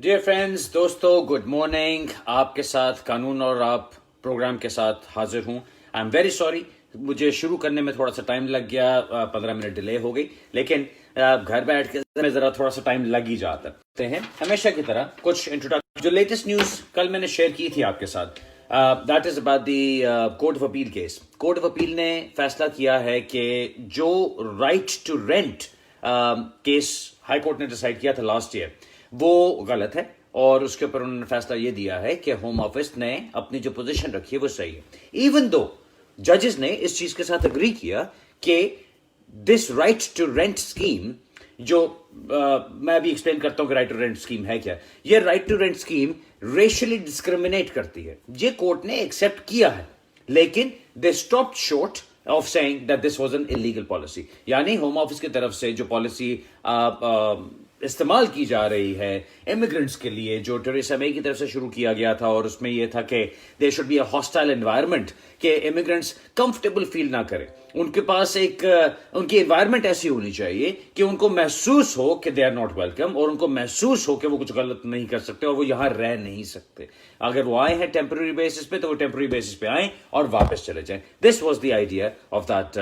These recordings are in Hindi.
डियर फ्रेंड्स, दोस्तों, गुड मॉर्निंग। आपके साथ कानून और आप प्रोग्राम के साथ हाजिर हूं। आई एम वेरी सॉरी, मुझे शुरू करने में थोड़ा सा टाइम लग गया, 15 मिनट डिले हो गई, लेकिन घर बैठ के जरा थोड़ा सा टाइम लग ही जाता है। हमेशा की तरह कुछ इंट्रोडक्शन, जो लेटेस्ट न्यूज कल मैंने शेयर की थी आपके साथ, that is about the court of appeal case. Court of appeal ने फैसला किया है कि जो right to rent case high court ने डिसाइड किया था लास्ट ईयर, वो गलत है और उसके ऊपर उन्होंने फैसला ये दिया है कि होम ऑफिस ने अपनी जो पोजीशन रखी है वो सही है। इवन दो जजेस ने इस चीज के साथ अग्री किया कि this right to rent scheme, जो मैं अभी एक्सप्लेन करता हूं कि राइट टू रेंट स्कीम है क्या। ये right to rent scheme racially discriminate करती है, ये कोर्ट ने एक्सेप्ट किया है, लेकिन they stopped short of saying that this was an illegal policy. यानी होम ऑफिस की तरफ से जो पॉलिसी इस्तेमाल की जा रही है इमिग्रेंट्स के लिए, जो टेरेसा मे की तरफ से शुरू किया गया था, और उसमें यह था कि there should be a hostile environment, कि इमिग्रेंट्स कंफर्टेबल फील ना करें, उनके पास एक उनकी एनवायरनमेंट ऐसी होनी चाहिए कि उनको महसूस हो कि दे आर नॉट वेलकम, और उनको महसूस हो कि वो कुछ गलत नहीं कर सकते और वो यहां रह नहीं सकते। अगर वो आए हैं टेम्पररी बेसिस पे, तो वो टेम्पररी बेसिस पे आए और वापस चले जाएं। This was the idea of that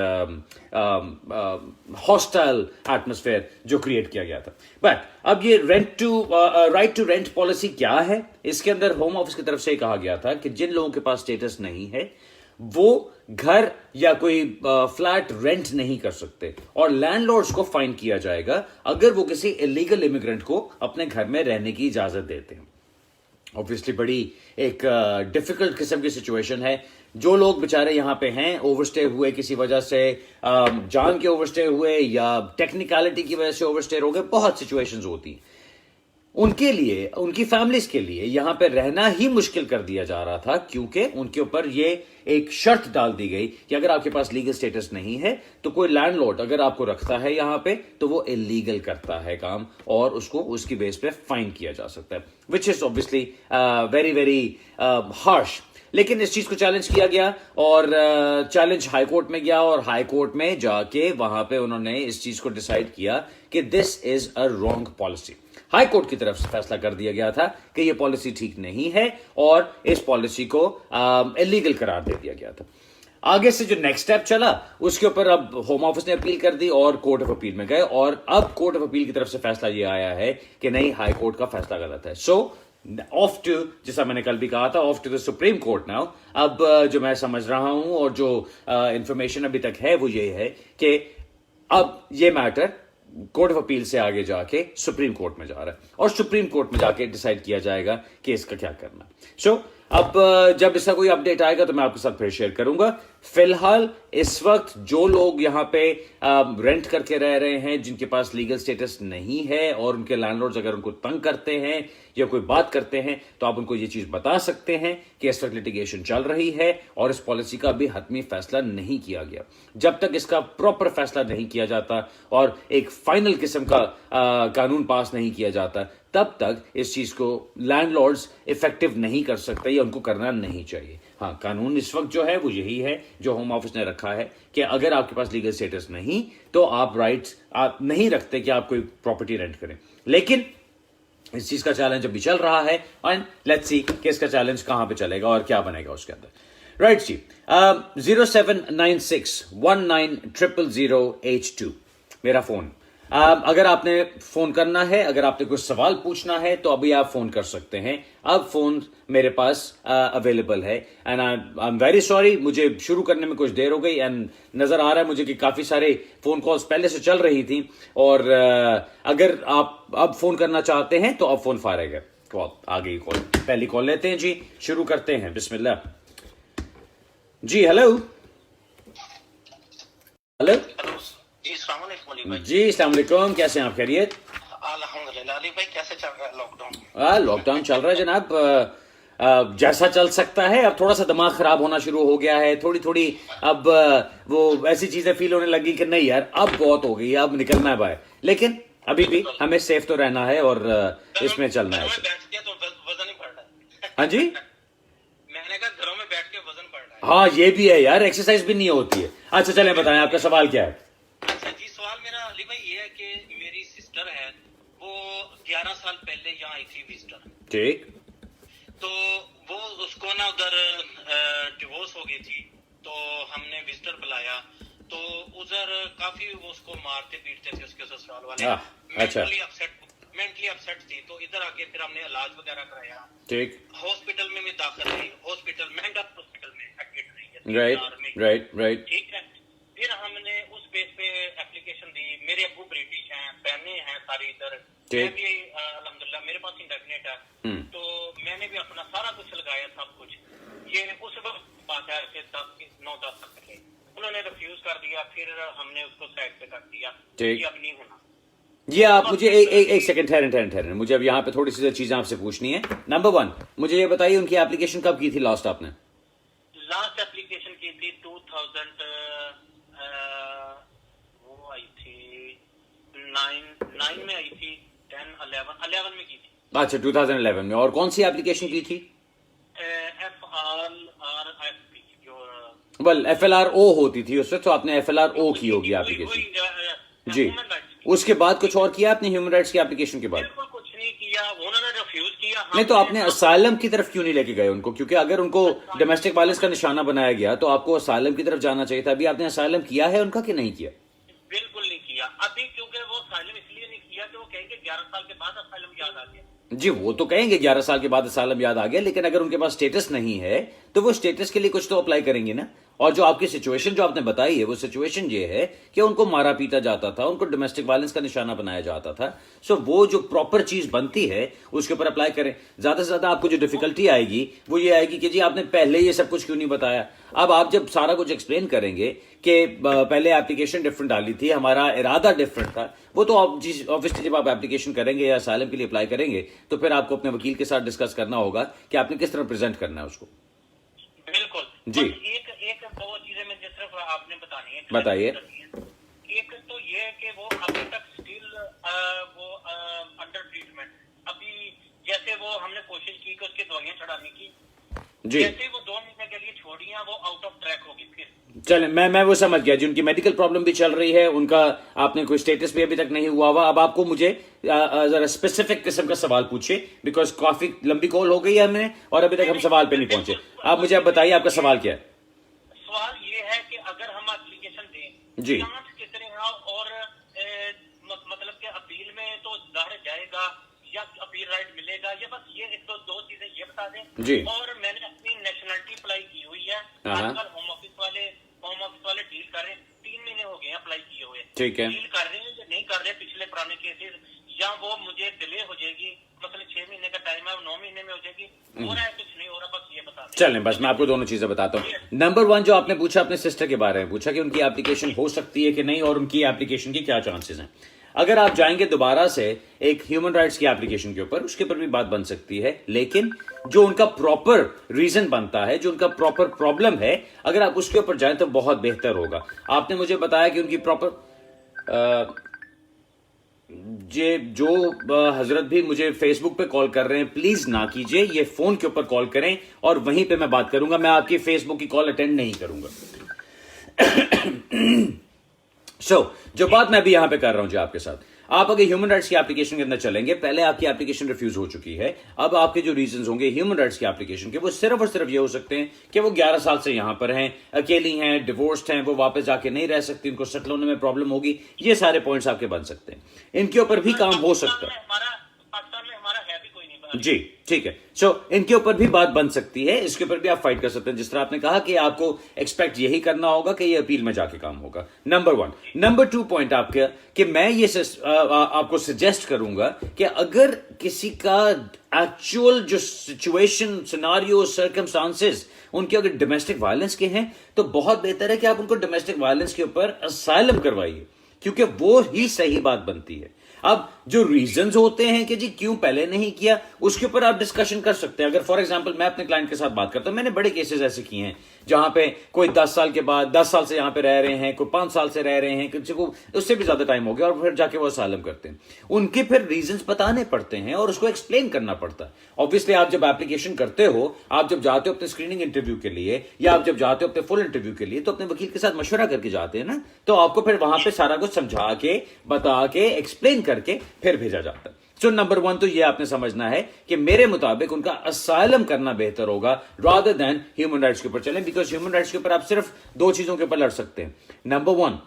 hostile atmosphere जो क्रिएट किया गया था। बट अब ये राइट टू रेंट पॉलिसी क्या है, इसके अंदर होम ऑफिस की तरफ से कहा गया था कि जिन लोगों के पास स्टेटस नहीं है वो घर या कोई फ्लैट रेंट नहीं कर सकते, और लैंडलॉर्ड्स को फाइन किया जाएगा अगर वो किसी इलीगल इमिग्रेंट को अपने घर में रहने की इजाजत देते हैं। ऑब्वियसली बड़ी एक डिफिकल्ट किस्म की सिचुएशन है। जो लोग बेचारे यहाँ पे हैं, ओवरस्टे हुए किसी वजह से, जान के ओवरस्टे हुए या टेक्निकलिटी की वजह से ओवरस्टे हो गए, बहुत सिचुएशंस होती, उनके लिए, उनकी फैमिलीज के लिए यहां पे रहना ही मुश्किल कर दिया जा रहा था, क्योंकि उनके ऊपर ये एक शर्त डाल दी गई कि अगर आपके पास लीगल स्टेटस नहीं है तो कोई लैंडलॉर्ड अगर आपको रखता है यहां पे, तो वो इलीगल करता है काम और उसको उसकी बेस पे फाइन किया जा सकता है, which is obviously very very harsh. लेकिन इस चीज को चैलेंज किया गया और चैलेंज हाई कोर्ट में गया, और हाई कोर्ट में जाके वहां पे उन्होंने इस चीज को डिसाइड किया कि this is a wrong policy. High court की तरफ से फैसला कर दिया गया था कि यह पॉलिसी ठीक नहीं है और इस पॉलिसी को इलीगल करार दे दिया गया था। आगे से जो नेक्स्ट स्टेप चला, उसके ऊपर अब होम ऑफिस ने अपील कर दी और कोर्ट ऑफ अपील में गए, और अब कोर्ट ऑफ अपील की तरफ से फैसला यह आया है कि नहीं, हाई कोर्ट का फैसला गलत है। सो ऑफ टू, जैसा मैंने कल भी कहा था, off to the supreme court now. अब जो मैं समझ रहा हूं और जो इंफॉर्मेशन अभी तक है वो ये है कि अब ये मैटर कोर्ट ऑफ अपील से आगे जाके सुप्रीम कोर्ट में जा रहा है, और सुप्रीम कोर्ट में जाके डिसाइड किया जाएगा कि इसका क्या करना। सो अब जब इसका कोई अपडेट आएगा तो मैं आपके साथ फिर शेयर करूंगा। फिलहाल इस वक्त जो लोग यहाँ पे रेंट करके रह रहे हैं, जिनके पास लीगल स्टेटस नहीं है, और उनके लैंडलॉर्ड्स अगर उनको तंग करते हैं या कोई बात करते हैं, तो आप उनको ये चीज बता सकते हैं कि इस वक्त लिटिगेशन चल रही है और इस पॉलिसी का भी हतमी फैसला नहीं किया गया। जब तक इसका प्रॉपर फैसला नहीं किया जाता और एक फाइनल किस्म का कानून पास नहीं किया जाता, तब तक इस चीज को लैंडलॉर्ड्स इफेक्टिव नहीं कर सकते या उनको करना नहीं चाहिए। हाँ, कानून इस वक्त जो है वो यही है जो होम ऑफिस ने रखा है कि अगर आपके पास लीगल स्टेटस नहीं, तो आप राइट्स आप नहीं रखते कि आप कोई प्रॉपर्टी रेंट करें। लेकिन इस चीज का चैलेंज अभी चल रहा है, एंड लेट्स सी कि इसका चैलेंज कहां पे चलेगा और क्या बनेगा उसके अंदर। राइट जी, 0796190008 मेरा फोन। अगर आपने फोन करना है, अगर आपने कुछ सवाल पूछना है, तो अभी आप फोन कर सकते हैं। अब फोन मेरे पास अवेलेबल है, and I am very sorry, मुझे शुरू करने में कुछ देर हो गई, एंड नजर आ रहा है मुझे कि काफी सारे फोन कॉल्स पहले से चल रही थी, और अगर आप अब फोन करना चाहते हैं तो अब फोन फारेगा। कॉल आ गई, कॉल पहली कॉल लेते हैं जी, शुरू करते हैं। बिस्मिल्लाह जी। हेलो हेलो जी, अस्सलाम वालेकुम, कैसे हैं आप? खैरियत? अल्हम्दुलिल्लाह। अली भाई, कैसे चल रहा है लॉकडाउन? लॉकडाउन चल रहा है जनाब, जैसा चल सकता है। अब थोड़ा सा दिमाग खराब होना शुरू हो गया है, थोड़ी थोड़ी अब वो ऐसी चीजें फील होने लगी कि नहीं यार, अब बहुत हो गई, अब निकलना है बाहर, लेकिन अभी भी हमें सेफ तो रहना है और इसमें चलना है। तो वजन ही बढ़ रहा है। हाँ जी, मैंने कहा घरों में बैठ के वजन बढ़ रहा है। हाँ ये भी है यार, एक्सरसाइज भी नहीं होती है। अच्छा चलें, बताएं आपका सवाल क्या है? अच्छा जी, सवाल मेरा अली भाई ये है कि मेरी सिस्टर है, वो 11 साल पहले यहाँ आई थी विजिटर, ठीक। तो वो उसको ना उधर डिवोर्स हो गई थी, तो हमने विजिटर बुलाया, तो उधर काफी वो उसको मारते पीटते थे उसके ससुराल वाले। अच्छा। मेंटली अपसेट थी, तो इधर आके फिर हमने इलाज वगैरह कराया, ठीक। हॉस्पिटल में भी दाखिल रही, हॉस्पिटल मेंटल हॉस्पिटल में एडमिट रही है, राइट। ठीक है। फिर हमने उस बेस पे एप्लीकेशन दी, मेरे अब्बू ब्रिटिश हैं, बहनें हैं सारी इधर, मैं भी अल्हम्दुलिल्लाह मेरे पास इंडेफिनेट है, तो मैंने भी अपना सारा कुछ लगाया, सब कुछ। ये उस वक्त बात है कि 9-10 साल पहले उन्होंने रिफ्यूज कर दिया, फिर हमने उसको साइड पे कर दिया कि अब नहीं होना। ये आप मुझे एक सेकंड ठहरें, मुझे अब यहाँ पे थोड़ी सी चीजें आपसे पूछनी है। नंबर 1, मुझे ये बताइए उनकी एप्लीकेशन कब की थी लास्ट आपने? लास्ट एप्लीकेशन की थी 2000 वो आई थी 9 में आई थी, 11 में की थी। अच्छा, 2011 में। और कौन सी एप्लीकेशन की थी? FLRFP जो वेल FLRO होती थी उससे, तो आपने FLRO की होगी एप्लीकेशन जी। उसके बाद कुछ और किया आपने ह्यूमन राइट्स की एप्लीकेशन के बाद? बिल्कुल कुछ नहीं किया, उन्होंने रिफ्यूज किया। नहीं, तो आपने असाइलम की तरफ क्यों नहीं लेके गए उनको? क्योंकि अगर उनको डोमेस्टिक वायलेंस का निशाना बनाया गया तो आपको असाइलम की तरफ जाना चाहिए था। अभी आपने असाइलम किया है उनका कि नहीं किया? बिल्कुल नहीं किया अभी, क्योंकि वो असाइलम इसलिए नहीं किया कि वो कहेंगे 11 साल के बाद असाइलम याद आ गया। जी, वो तो कहेंगे 11 साल के बाद असाइलम याद आ गया, लेकिन अगर उनके पास स्टेटस नहीं है तो वो स्टेटस के लिए कुछ तो अप्लाई करेंगे ना। और जो आपकी सिचुएशन जो आपने बताई है, वो सिचुएशन ये है कि उनको मारा पीटा जाता था, उनको डोमेस्टिक वायलेंस का निशाना बनाया जाता था। सो वो जो प्रॉपर चीज बनती है उसके ऊपर अप्लाई करें। ज्यादा से ज्यादा आपको जो डिफिकल्टी आएगी वो ये आएगी कि जी आपने पहले ये सब कुछ क्यों नहीं बताया। अब आप जब सारा कुछ एक्सप्लेन करेंगे कि पहले एप्लीकेशन डिफरेंट डाली थी, हमारा इरादा डिफरेंट था, वो तो ऑब्वियसली जब आप एप्लीकेशन करेंगे या असाइलम के लिए अप्लाई करेंगे तो फिर आपको अपने वकील के साथ डिस्कस करना होगा कि आपने किस तरह प्रेजेंट करना है उसको। बिल्कुल जी। एक दो चीजें मैं जिस तरफ आपने बतानी है, बताइए। एक तो ये है कि वो अभी तक स्टिल वो अंडर ट्रीटमेंट, अभी जैसे वो हमने कोशिश की कि उसकी दवाइयां चढ़ाने की, जी, जैसे वो 2 महीने के लिए छोड़ियां, वो आउट ऑफ ट्रैक होगी फिर। चले, मैं वो समझ गया जी। उनकी मेडिकल प्रॉब्लम भी चल रही है, उनका आपने कोई स्टेटस भी अभी तक नहीं हुआ हुआ। अब आपको मुझे जरा स्पेसिफिक किस्म का सवाल पूछिए, बिकॉज काफी लंबी कॉल हो गई है हमें और अभी तक हम सवाल पे नहीं पहुंचे। आप मुझे अब बताइए आपका सवाल क्या है? सवाल ये है कि अगर हम एप्लीकेशन दें जी, जांच कितने हैं, और मतलब कि अपील में तो जाहिर जाएगा या अपील राइट मिलेगा, या बस ये एक तो दो चीजें ये बता दें जी। और मैंने अपनी नेशनलिटी अप्लाई की हुई है, आजकल होम ऑफिस वाले डील कर रहे हैं, 3 महीने हो गए अप्लाई किए हुए, ठीक है। डील कर रहे हैं या नहीं कर रहे पिछले पुराने केसेस, या वो मुझे डिले हो जाएगी, मतलब 6 महीने का टाइम है, 9 महीने में हो जाएगी, हो रहा है कुछ नहीं हो रहा, बस ये बता दें। चलें, बस मैं आपको दोनों चीजें बताता हूँ। नंबर 1 जो आपने पूछा अपने सिस्टर के बारे में पूछा कि उनकी एप्लीकेशन हो सकती है कि नहीं और उनकी एप्लीकेशन की क्या चांसेस हैं। अगर आप जाएंगे दोबारा से एक ह्यूमन राइट्स की एप्लीकेशन के ऊपर, उसके ऊपर भी बात बन सकती है, लेकिन जो उनका प्रॉपर रीजन बनता है, जो उनका प्रॉपर प्रॉब्लम है, अगर आप उसके ऊपर जाएं तो बहुत बेहतर होगा। आपने मुझे बताया कि उनकी प्रॉपर जो हजरत भी मुझे फेसबुक पे कॉल कर रहे हैं, प्लीज ना कीजिए, ये फोन के ऊपर कॉल करें और वहीं पे मैं बात करूंगा। मैं आपकी फेसबुक की कॉल अटेंड नहीं करूंगा। जो बात मैं अभी यहां पे कर रहा हूं जी आपके साथ, आप अगर ह्यूमन राइट्स की एप्लीकेशन के अंदर चलेंगे, पहले आपकी एप्लीकेशन रिफ्यूज हो चुकी है, अब आपके जो रीजंस होंगे ह्यूमन राइट्स की एप्लीकेशन के, वो सिर्फ और सिर्फ ये हो सकते हैं कि वो 11 साल से यहां पर हैं, अकेली हैं, डिवोर्स्ड हैं, वो वापस जाके नहीं रह सकती, उनको सेटल होने में प्रॉब्लम होगी। ये सारे पॉइंट्स आपके बन सकते हैं, इनके ऊपर भी काम हो सकता है। पाकिस्तान में हमारा है भी कोई नहीं जी, ठीक है। सो इनके ऊपर भी बात बन सकती है, इसके ऊपर भी आप फाइट कर सकते हैं। जिस तरह आपने कहा कि आपको एक्सपेक्ट यही करना होगा कि ये अपील में जाके काम होगा, नंबर 1। नंबर 2 पॉइंट आपका कि मैं ये आपको सजेस्ट करूंगा कि अगर किसी का एक्चुअल जो सिचुएशन, सिनारियो, सर्कमस्टांसेस उनके अगर डोमेस्टिक वायलेंस के हैं, तो बहुत बेहतर है कि आप उनको डोमेस्टिक वायलेंस के ऊपर असाइलम करवाइए, क्योंकि वो ही सही बात बनती है। अब जो रीजंस होते हैं कि जी क्यों पहले नहीं किया, उसके ऊपर आप डिस्कशन कर सकते हैं। अगर फॉर एग्जांपल मैं अपने क्लाइंट के साथ बात करता हूं, मैंने बड़े केसेस ऐसे किए हैं जहां पे कोई 10 साल के बाद 10 साल से यहां पे रह रहे हैं, कोई 5 साल से रह रहे हैं, किसी को उससे भी ज्यादा टाइम हो गया, और फिर जाके वो असाइलम करते हैं। उनके फिर रीजंस बताने पड़ते हैं और उसको एक्सप्लेन करना पड़ता है। ऑब्वियसली आप जब एप्लीकेशन करते हो, आप जब जाते हो अपने स्क्रीनिंग इंटरव्यू के लिए या आप जब जाते हो अपने फुल इंटरव्यू के लिए, तो अपने वकील के साथ मशवरा करके जाते हैं ना, तो आपको फिर वहां पे सारा कुछ समझा के, बता के, एक्सप्लेन करके फिर भेजा जाता है। सो नंबर 1 तो ये आपने समझना है कि मेरे मुताबिक उनका असाइलम करना बेहतर होगा रादर देन ह्यूमन राइट्स के ऊपर चलें, बिकॉज ह्यूमन राइट्स के ऊपर आप सिर्फ 2 चीजों के ऊपर लड़ सकते हैं। नंबर 1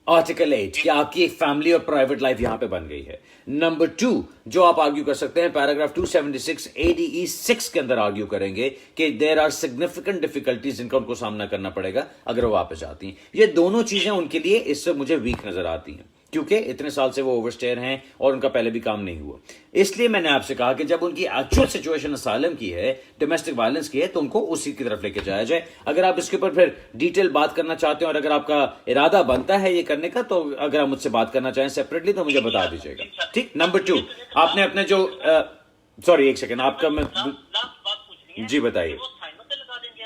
आर्टिकल 8 कि आपकी एक फैमिली और प्राइवेट लाइफ यहां पे बन गई है। नंबर 2 जो आप आर्ग्यू कर सकते हैं पैराग्राफ 276 ADE 6 के अंदर आर्ग्यू करेंगे कि देयर आर सिग्निफिकेंट डिफिकल्टीज जिनका उनको सामना करना पड़ेगा अगर वो वापस आती हैं। ये दोनों चीजें उनके लिए इससे मुझे वीक नजर आती हैं, क्योंकि इतने साल से वो ओवरस्टेयर हैं और उनका पहले भी काम नहीं हुआ। इसलिए मैंने आपसे कहा कि जब उनकी एक्चुअल सिचुएशन असाइलम की है, डोमेस्टिक वायलेंस की है, तो उनको उसी की तरफ लेके जाया जाए। अगर आप इसके ऊपर फिर डिटेल बात करना चाहते हैं और अगर आपका इरादा बनता है ये करने का, तो अगर आप मुझसे बात करना चाहें सेपरेटली तो मुझे बता दीजिएगा। ठीक। नंबर 2 आपने अपने जो सॉरी एक सेकेंड आपका मैं लास्ट बात पूछनी है जी बताइए। वो साइनों पे लगा देंगे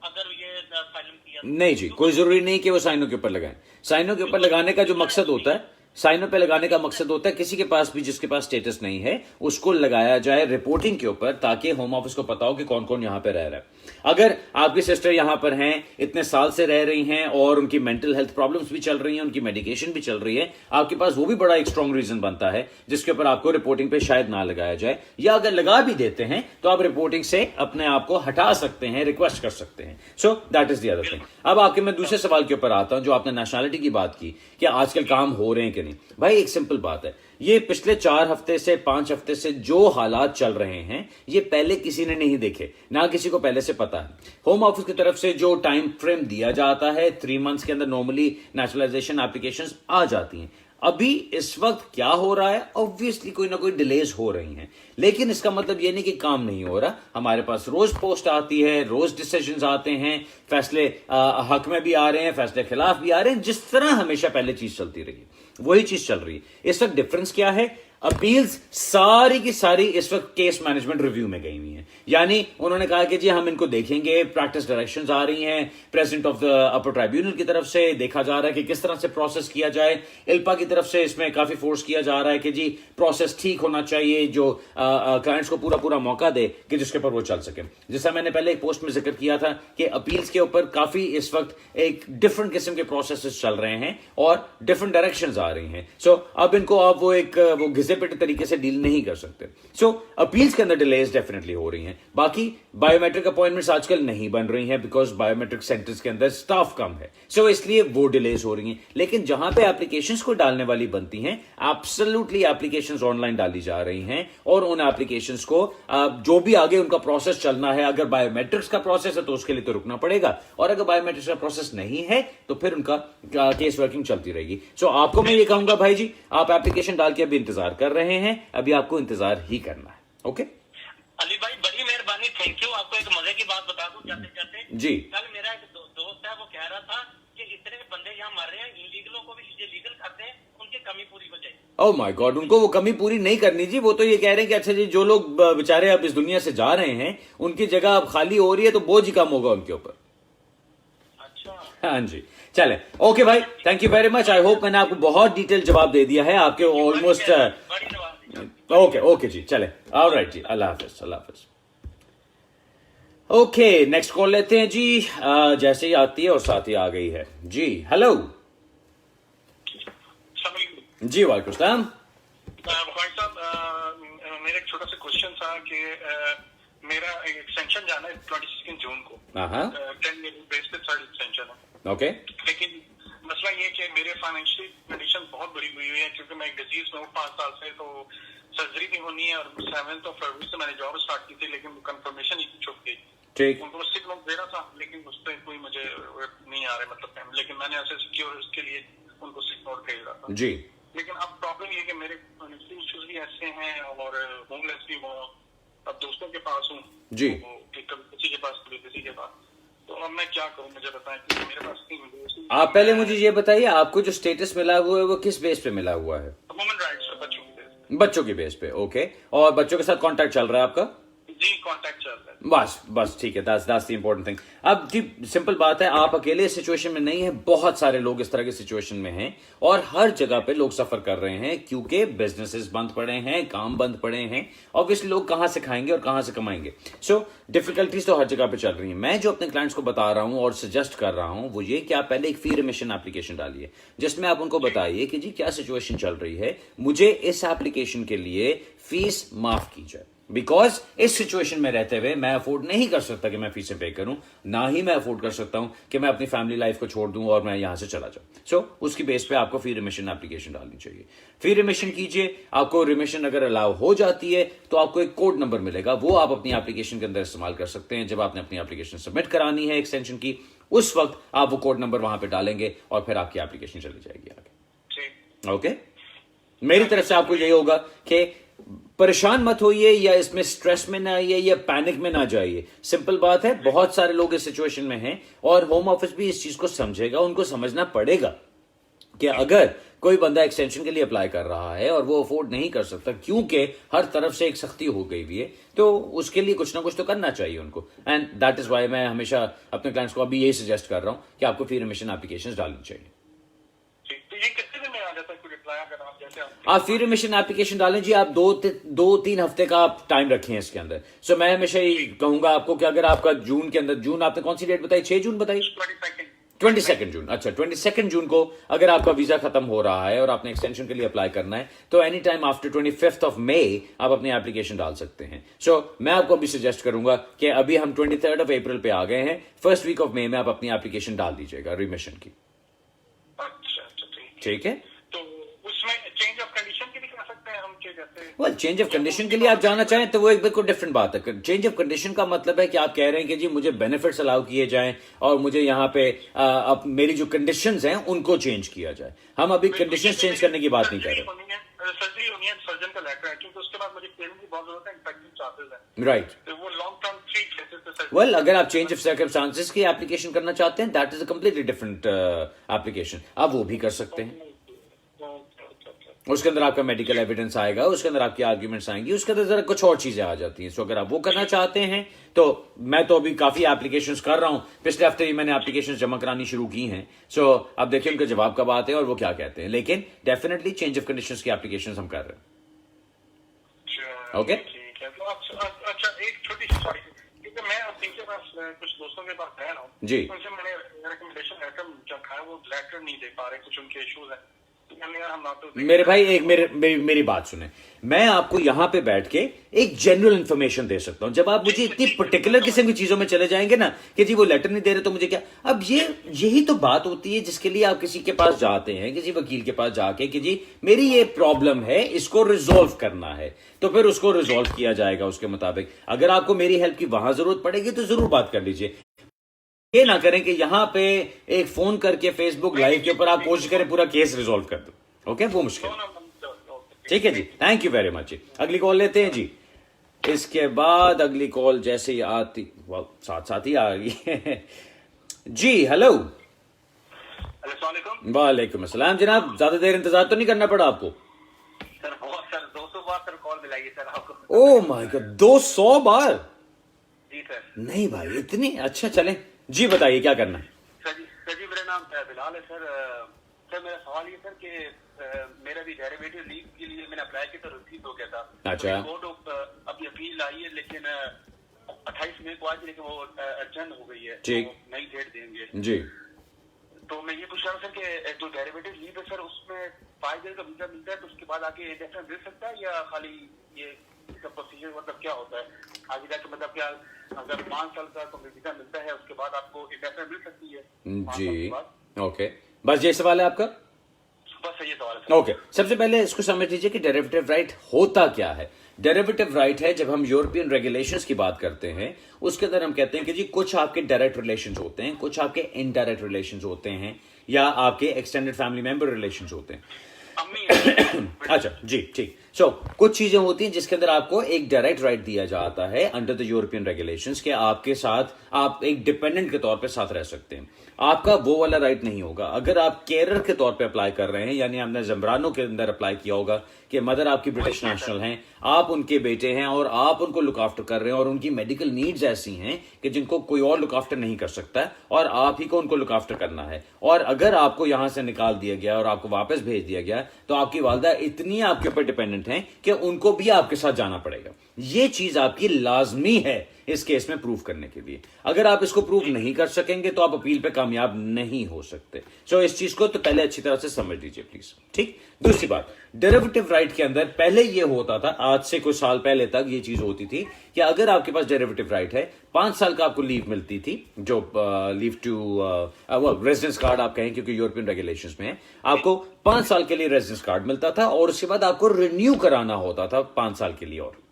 अगर ये फाइलिंग किया तो? नहीं जी, कोई जरूरी नहीं कि वो साइनों के ऊपर लगाएं। साइनों के ऊपर लगाने का जो मकसद होता है, साइनों पे लगाने का मकसद होता है किसी के पास भी जिसके पास स्टेटस नहीं है उसको लगाया जाए रिपोर्टिंग के ऊपर, ताकि होम ऑफिस को पता हो कि कौन कौन यहां पे रह रहा है। अगर आपकी सिस्टर यहां पर हैं, इतने साल से रह रही हैं और उनकी मेंटल हेल्थ प्रॉब्लम्स भी चल रही हैं, उनकी मेडिकेशन भी चल रही है, आपके पास वो भी बड़ा एक स्ट्रॉन्ग रीजन बनता है जिसके ऊपर आपको रिपोर्टिंग पे शायद ना लगाया जाए, या अगर लगा भी देते हैं तो आप रिपोर्टिंग से अपने आप को हटा सकते हैं, रिक्वेस्ट कर सकते हैं। So that is the other thing. अब आपके मैं दूसरे सवाल के ऊपर आता हूं, जो आपने नेशनलिटी की बात की कि आजकल काम हो रहे हैं कि नहीं। भाई एक सिंपल बात है, ये पिछले 4 हफ्ते से 5 हफ्ते से जो हालात चल रहे हैं ये पहले किसी ने नहीं देखे, ना किसी को पहले से पता है। होम ऑफिस की तरफ से जो टाइम फ्रेम दिया जाता है 3 मंथ्स के अंदर नॉर्मली नेशनलाइजेशन एप्लीकेशंस आ जाती हैं। अभी इस वक्त क्या हो रहा है, ऑब्वियसली कोई ना कोई डिलेज हो रही हैं, लेकिन इसका मतलब यह नहीं कि काम नहीं हो रहा। हमारे पास रोज पोस्ट आती है, रोज डिसीजंस आते हैं, फैसले हक में भी आ रहे हैं, फैसले खिलाफ भी आ रहे हैं। जिस तरह हमेशा पहले चीज चलती रही वही चीज चल रही है। इस वक्त डिफरेंस क्या है, अपील्स सारी की सारी इस वक्त केस मैनेजमेंट रिव्यू में गई हुई हैं। यानी उन्होंने कहा कि जी हम इनको देखेंगे, प्रैक्टिस डायरेक्शंस आ रही हैं president of the upper tribunal की तरफ से, देखा जा रहा है कि किस तरह से प्रोसेस किया जाए। इल्पा की तरफ से इसमें काफी फोर्स किया जा रहा है कि जी प्रोसेस ठीक होना चाहिए, जो क्लाइंट्स को पूरा पूरा मौका दे कि जिसके ऊपर वो चल सके। जैसा मैंने पहले एक पोस्ट में जिक्र किया था कि अपील्स के ऊपर काफी इस वक्त एक डिफरेंट किस्म के प्रोसेस चल रहे हैं और डिफरेंट डायरेक्शंस आ रही हैं। सो अब इनको आप वो घिसे पिटे तरीके से डील नहीं कर सकते। सो अपील्स के अंदर डिलेज डेफिनेटली हो रही हैं। बाकी बायोमेट्रिक अपॉइंटमेंट्स आजकल नहीं बन रही हैं बिकॉज बायोमेट्रिक सेंटर्स के अंदर स्टाफ कम है, सो इसलिए वो डिलेज हो रही हैं। लेकिन जहां पे एप्लीकेशंस को डालने वाली बनती हैं, एब्सोल्युटली एप्लीकेशंस ऑनलाइन डाली जा रही हैं और उन एप्लीकेशंस को जो भी आगे उनका प्रोसेस चलना है, अगर बायोमेट्रिक्स का प्रोसेस है तो उसके लिए तो रुकना पड़ेगा, और अगर बायोमेट्रिक्स का प्रोसेस नहीं है तो फिर उनका केस वर्किंग चलती रहेगी। सो आपको मैं ये कहूंगा भाई जी, आप एप्लीकेशन डाल के अभी इंतजार कर रहे हैं, अभी आपको इंतजार ही करना है। ओके अली भाई बड़ी मेहरबानी, थैंक यू। आपको एक मजे की बात बता दूं जाते जाते जी। कल मेरा एक दोस्त है, वो कह रहा था कि इतने बंदे यहाँ मर रहे हैं, इलीगलों को भी ये लीगल करते हैं, उनकी कमी पूरी हो जाएगी। ओह माय गॉड, उनको वो कमी पूरी नहीं करनी जी। वो तो ये कह रहे हैं कि अच्छा जी जो लोग बेचारे अब इस दुनिया से जा रहे हैं उनकी जगह अब खाली हो रही है तो बोझ ही कम होगा उनके ऊपर। अच्छा हाँ जी, चले ओके भाई, thank you very much. I hope मैंने आपको बहुत डिटेल जवाब दे दिया है, आपके ऑलमोस्ट बड़ी जवाब ओके ओके जी, चले ऑलराइट जी, अल्लाह हाफिज अल्लाह हाफिज। ओके नेक्स्ट कॉल लेते हैं जी, जैसे ही आती है और साथ ही आ गई है जी। हेलो जी, वालेकुम सलाम। भाई साहब, मेरा एक छोटा सा क्वेश्चन था कि मेरा एक्सटेंशन जाना है 26 जून को, 10 बेस पे 3rd एक्सटेंशन है। ओके, लेकिन मसला ये कि मेरे फाइनेंशियल कंडीशन बहुत बड़ी हुई है, क्योंकि मैं एक डिजीज में हूँ 5 साल से, तो सर्जरी भी होनी है। और 7 फरवरी से मैंने जॉब स्टार्ट की थी, लेकिन कंफर्मेशन ही छुप गई। ठीक, उनको सिक नोट दे रहा था, लेकिन उस पर कोई मुझे नहीं आ रहा, मतलब लेकिन मैंने ऐसे सिक्योर उसके लिए उनको सिक नोट भेज रहा था जी। लेकिन अब प्रॉब्लम ये कि मेरे फाइनेंशियल इश्यूज भी ऐसे हैं और होमलेस भी हूँ, अब दोस्तों के पास हूँ जी, तो कभी किसी के पास कभी किसी के पास, तो अब मैं क्या करूँ, मुझे बताएं। क्योंकि मेरे पास आप पहले मुझे ये बताइए, आपको जो स्टेटस मिला हुआ है वो किस बेस पे मिला हुआ है? ह्यूमन राइट्स बच्चों के बच्चों की बेस पे। ओके, और बच्चों के साथ कांटेक्ट चल रहा है आपका? जी कांटेक्ट चल रहा है। बस ठीक है, दैट्स द इंपॉर्टेंट थिंग। अब जी सिंपल बात है, आप अकेले सिचुएशन में नहीं है, बहुत सारे लोग इस तरह की सिचुएशन में हैं और हर जगह पे लोग सफर कर रहे हैं क्योंकि बिजनेसेस बंद पड़े हैं, काम बंद पड़े हैं। ऑब्वियसली लोग कहां से खाएंगे और कहां से कमाएंगे। सो डिफिकल्टीज तो हर जगह पे चल रही हैं। मैं जो अपने क्लाइंट्स को बता रहा हूं और सजेस्ट कर रहा हूं वो ये कि आप पहले एक फी रिमिशन एप्लीकेशन डालिए, जिसमें आप उनको बताइए कि जी क्या सिचुएशन चल रही है, मुझे इस एप्लीकेशन के लिए फीस माफ की जाए। बिकॉज इस सिचुएशन में रहते हुए मैं अफोर्ड नहीं कर सकता कि मैं फीसें पे करूं, ना ही मैं अफोर्ड कर सकता हूं कि मैं अपनी फैमिली लाइफ को छोड़ दूं और मैं यहां से चला जाऊं। सो उसकी बेस पे आपको फी रिमिशन एप्लीकेशन डालनी चाहिए। फी रिमिशन कीजिए, आपको रिमिशन अगर अलाउ हो जाती है तो आपको एक कोड नंबर मिलेगा, वो आप अपनी एप्लीकेशन के अंदर इस्तेमाल कर सकते हैं। जब आपने अपनी एप्लीकेशन सबमिट करानी है एक्सटेंशन की, उस वक्त आप वो कोड नंबर वहां पे डालेंगे और फिर आपकी एप्लीकेशन चली जाएगी आगे। ओके, मेरी तरफ से आपको यही होगा कि परेशान मत होइए या इसमें स्ट्रेस में ना आइए या पैनिक में ना जाइए। सिंपल बात है, बहुत सारे लोग इस सिचुएशन में हैं और होम ऑफिस भी इस चीज को समझेगा। उनको समझना पड़ेगा कि अगर कोई बंदा एक्सटेंशन के लिए अप्लाई कर रहा है और वो अफोर्ड नहीं कर सकता क्योंकि हर तरफ से एक सख्ती हो गई हुई है, तो उसके लिए कुछ ना कुछ तो करना चाहिए उनको। एंड दैट इज वाई मैं हमेशा अपने क्लाइंट्स को अभी यही सजेस्ट कर रहा हूं कि आपको फी रिमिशन एप्लीकेशन डालनी चाहिए। आप फी रिमिशन एप्लीकेशन डालें जी, आप 2-3 हफ्ते का आप टाइम रखें इसके अंदर। सो मैं हमेशा ही कहूंगा आपको कि अगर आपका जून के अंदर, जून आपने कौन सी डेट बताई, 6 जून बताई, 22 जून, अच्छा 22 जून को अगर आपका वीजा खत्म हो रहा है और आपने एक्सटेंशन के लिए अप्लाई करना है तो एनी टाइम आफ्टर 25 मई आप अपनी एप्लीकेशन डाल सकते हैं। सो मैं आपको अभी सजेस्ट करूंगा कि अभी हम 23 अप्रैल पे आ गए हैं, फर्स्ट वीक ऑफ मई में आप अपनी एप्लीकेशन डाल दीजिएगा रिमिशन की। ठीक है, वेल चेंज ऑफ कंडीशन के लिए आप जाना चाहें तो वो एक बिल्कुल डिफरेंट बात है। चेंज ऑफ कंडीशन का मतलब है कि आप कह रहे हैं कि जी मुझे बेनिफिट्स अलाउ किए जाएं और मुझे यहाँ पे अब मेरी जो कंडीशंस हैं उनको चेंज किया जाए। हम अभी कंडीशंस चेंज करने की बात नहीं कर रहे। सर्जरी होनी है, सर्जन का लेटर है, क्योंकि उसके बाद मुझे पेमेंट की बहुत जरूरत है, इन्फेक्शन चार्जेस है। राइट, तो वो लॉन्ग टर्म 3 केसेस पे वेल अगर आप चेंज ऑफ सर्कमस्टांसेस की एप्लीकेशन करना चाहते हैं that is a completely different application, आप वो भी कर सकते हैं। उसके अंदर आपका मेडिकल एविडेंस आएगा, उसके अंदर आपकी आर्ग्यूमेंट्स आएंगी, उसके अंदर जरा कुछ और चीजें आ जाती हैं। सो अगर आप वो करना चाहते हैं तो मैं तो अभी काफी एप्लीकेशंस कर रहा हूं, पिछले हफ्ते ही मैंने एप्लीकेशंस जमा करानी शुरू की हैं। सो अब देखिए उनका जवाब कब आते हैं और वो क्या कहते हैं, लेकिन डेफिनेटली चेंज ऑफ कंडीशंस की एप्लीकेशंस हम कर रहे हैं। ओके, ठीक है। तो अच्छा एक छोटी सी सॉरी, क्योंकि मैं अब इनके पास कुछ दोस्तों के पास गया ना जी, उनसे मैंने रिकमेंडेशन लेटर जब खाया, वो लेटर नहीं दे पा रहे, कुछ उनके इश्यूज हैं। मेरे भाई एक मेरी बात सुने, मैं आपको यहां पे बैठ के एक जनरल इंफॉर्मेशन दे सकता हूं। जब आप मुझे इतनी पर्टिकुलर किस्म की चीजों में चले जाएंगे ना कि जी वो लेटर नहीं दे रहे तो मुझे क्या, अब यही तो बात होती है जिसके लिए आप किसी के पास जाते हैं, किसी वकील के पास जाके कि जी मेरी ये प्रॉब्लम है, इसको रिजॉल्व करना है, तो फिर उसको रिजॉल्व किया जाएगा उसके मुताबिक। अगर आपको मेरी हेल्प की वहां जरूरत पड़ेगी तो जरूर बात कर लीजिए। ये ना करें कि यहां पे एक फोन करके फेसबुक लाइव के ऊपर आप कोशिश करें पूरा केस रिजॉल्व कर दो। ओके, वो मुश्किल। ठीक है जी, थैंक यू वेरी मच जी। अगली कॉल लेते हैं जी। इसके बाद अगली कॉल जैसे ही आती, साथ साथ ही आ गई जी। हेलो, वालेकुम अस्सलाम जनाब, ज्यादा देर इंतजार तो नहीं करना पड़ा आपको? सर बहुत सर 200 बार सर कॉल मिलाई है सर आपको। ओह माय गॉड, 200 बार? जी सर। नहीं भाई इतनी, अच्छा चलें जी, बताइए क्या करना है। सर जी मेरा नाम बिलाल है सर। सर मेरा सवाल ये सर कि मेरा भी डेरिवेटिव लीव के लिए मैंने अप्लाई किया तो रिसीव हो गया था। अच्छा, कोर्ट अभी अपील आई है, लेकिन 28 मई को आज, लेकिन वो अर्जेंट हो गई है, ठीक, तो नई डेट देंगे जी। तो मैं ये पूछ रहा हूँ सर कि जो डेरिवेटिव लीव है सर उसमें 5 दिन का वीजा मिलता है, तो उसके बाद आके इंडेफिनिट मिल सकता है या खाली ये इसका प्रोसीजर मतलब क्या होता है आगे जाके, मतलब क्या अगर 5 साल का तो वीजा मिलता है उसके बाद आपको इंडेफिनिट मिल सकती है जी? ओके, बस ये सवाल है आपका? बस ये सवाल है। ओके, सबसे पहले इसको समझ लीजिए कि डेरिवेटिव राइट होता क्या है। डेरिवेटिव राइट है, जब हम यूरोपियन रेगुलेशंस की बात करते हैं उसके अंदर हम कहते हैं कि जी कुछ आपके डायरेक्ट रिलेशंस होते हैं, कुछ आपके इनडायरेक्ट रिलेशंस होते हैं, या आपके एक्सटेंडेड फैमिली मेंबर रिलेशंस होते हैं। अच्छा जी, ठीक। सो कुछ चीजें होती हैं जिसके अंदर आपको एक डायरेक्ट राइट दिया जाता है अंडर द यूरोपियन रेगुलेशंस के आपके साथ आप एक डिपेंडेंट के तौर पे साथ रह सकते हैं। आपका वो वाला राइट नहीं होगा अगर आप केयरर के तौर पे अप्लाई कर रहे हैं, यानी आपने जमरानो के अंदर अप्लाई किया होगा कि मदर आपकी ब्रिटिश नेशनल हैं, आप उनके बेटे हैं और आप उनको लुक आफ्टर कर रहे हैं और उनकी मेडिकल नीड्स ऐसी हैं कि जिनको कोई और लुक आफ्टर नहीं कर सकता है और आप ही को उनको लुक आफ्टर करना है। और अगर आपको यहां से निकाल दिया गया और आपको वापस भेज दिया गया तो आपकी वालदा इतनी आपके ऊपर डिपेंडेंट हैं कि उनको भी आपके साथ जाना पड़ेगा। ये चीज आपकी लाजमी है इस केस में प्रूव करने के लिए। अगर आप इसको प्रूव नहीं कर सकेंगे तो आप अपील पे कामयाब नहीं हो सकते। सो इस चीज को तो पहले अच्छी तरह से समझ लीजिए प्लीज। ठीक, दूसरी बात, डेरिवेटिव राइट के अंदर पहले ये होता था, आज से कुछ साल पहले तक ये चीज होती थी कि अगर आपके पास डेरिवेटिव राइट है, 5 साल का आपको लीव मिलती थी, जो लीव टू रेजिडेंस कार्ड आप कहें क्योंकि यूरोपियन रेगुलेशंस में है, आपको 5 साल के लिए रेजिडेंस कार्ड मिलता था और उसके बाद आपको रिन्यू कराना होता था 5 साल के लिए। और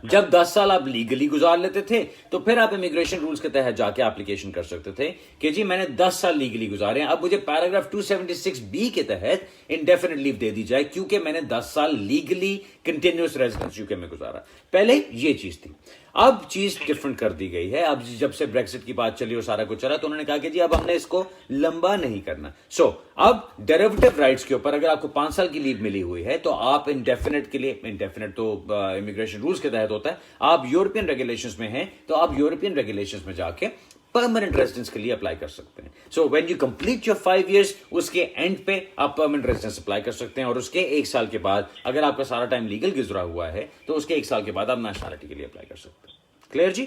जब 10 साल आप लीगली गुजार लेते थे तो फिर आप इमिग्रेशन रूल्स के तहत जाके एप्लीकेशन कर सकते थे कि जी मैंने 10 साल लीगली गुजारे हैं, अब मुझे पैराग्राफ 276 के तहत इंडेफिनिट लीव दे दी जाए क्योंकि मैंने 10 साल लीगली कंटिन्यूअस रेजिडेंस यूके में गुजारा। पहले ये चीज थी, अब चीज डिफरेंट कर दी गई है। अब जब से ब्रेक्सिट की बात चली और सारा कुछ चला तो उन्होंने कहा कि जी अब हमने इसको लंबा नहीं करना। सो अब डेरिवेटिव राइट्स के ऊपर अगर आपको 5 साल की लीव मिली हुई है तो आप इंडेफिनिट के लिए, इंडेफिनिट तो इमिग्रेशन रूल्स के तहत होता है, आप यूरोपियन रेगुलेशंस में हैं तो आप यूरोपियन रेगुलेशंस में जाके परमानेंट रेजिडेंस के लिए अप्लाई कर सकते हैं। So when you complete your 5 years, उसके एंड पे आप परमानेंट रेजिडेंस अप्लाई कर सकते हैं और उसके 1 साल के बाद अगर आपका सारा टाइम लीगल गुजरा हुआ है तो उसके 1 साल के बाद आप नेशनलिटी के लिए अप्लाई कर सकते हैं। क्लियर जी?